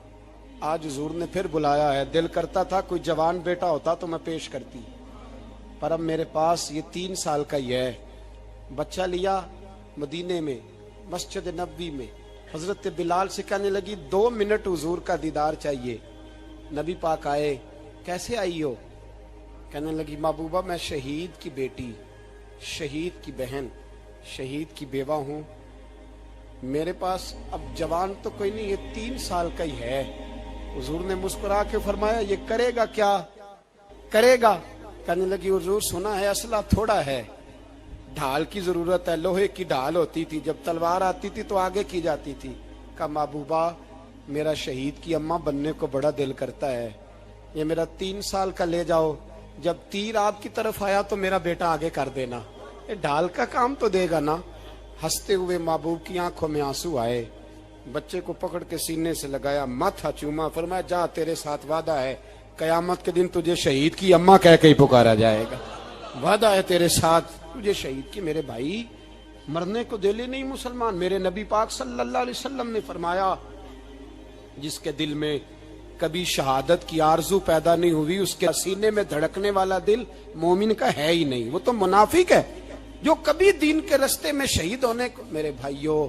آج حضور نے پھر بلایا ہے, دل کرتا تھا کوئی جوان بیٹا ہوتا تو میں پیش کرتی, پر اب میرے پاس یہ 3 سال کا ہی ہے. بچہ لیا مدینے میں مسجد نبوی میں, حضرت بلال سے کہنے لگی 2 منٹ حضور کا دیدار چاہیے. نبی پاک آئے, کیسے آئی ہو؟ کہنے لگی محبوبہ میں شہید کی بیٹی, شہید کی بہن, شہید کی بیوہ ہوں, میرے پاس اب جوان تو کوئی نہیں, یہ 3 سال کا ہی ہے. حضور نے مسکرا کے فرمایا یہ کرے گا کیا کرے گا؟ کہنے لگی حضور سنا ہے اسلحہ تھوڑا ہے, ڈھال کی ضرورت ہے, لوہے کی ڈھال ہوتی تھی, جب تلوار آتی تھی تو آگے کی جاتی تھی. کہا محبوبہ میرا شہید کی اماں بننے کو بڑا دل کرتا ہے, یہ میرا 3 سال کا لے جاؤ, جب تیر آپ کی طرف آیا تو میرا بیٹا آگے کر دینا, یہ ڈھال کا کام تو دے گا نا. ہنستے ہوئے محبوب کی آنکھوں میں آنسو آئے, بچے کو پکڑ کے سینے سے لگایا, ماتھا چوما, فرمایا جا تیرے ساتھ وعدہ ہے قیامت کے دن تجھے شہید کی اماں کہہ کے ہی پکارا جائے گا, وعدہ ہے تیرے ساتھ تجھے شہید کی. میرے بھائی مرنے کو دل ہی نہیں مسلمان. میرے نبی پاک صلی اللہ علیہ وسلم نے فرمایا جس کے دل میں کبھی شہادت کی آرزو پیدا نہیں ہوئی, اس کے سینے میں دھڑکنے والا دل مومن کا ہے ہی نہیں, وہ تو منافق ہے. جو کبھی دین کے رستے میں شہید ہونے کو, میرے بھائیوں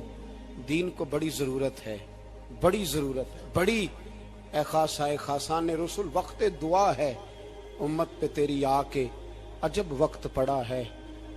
دین کو بڑی ضرورت ہے, بڑی ضرورت ہے, بڑی. اے خاصائے خاصان رسول وقت دعا ہے, امت پہ تیری آ کے عجب وقت پڑا ہے,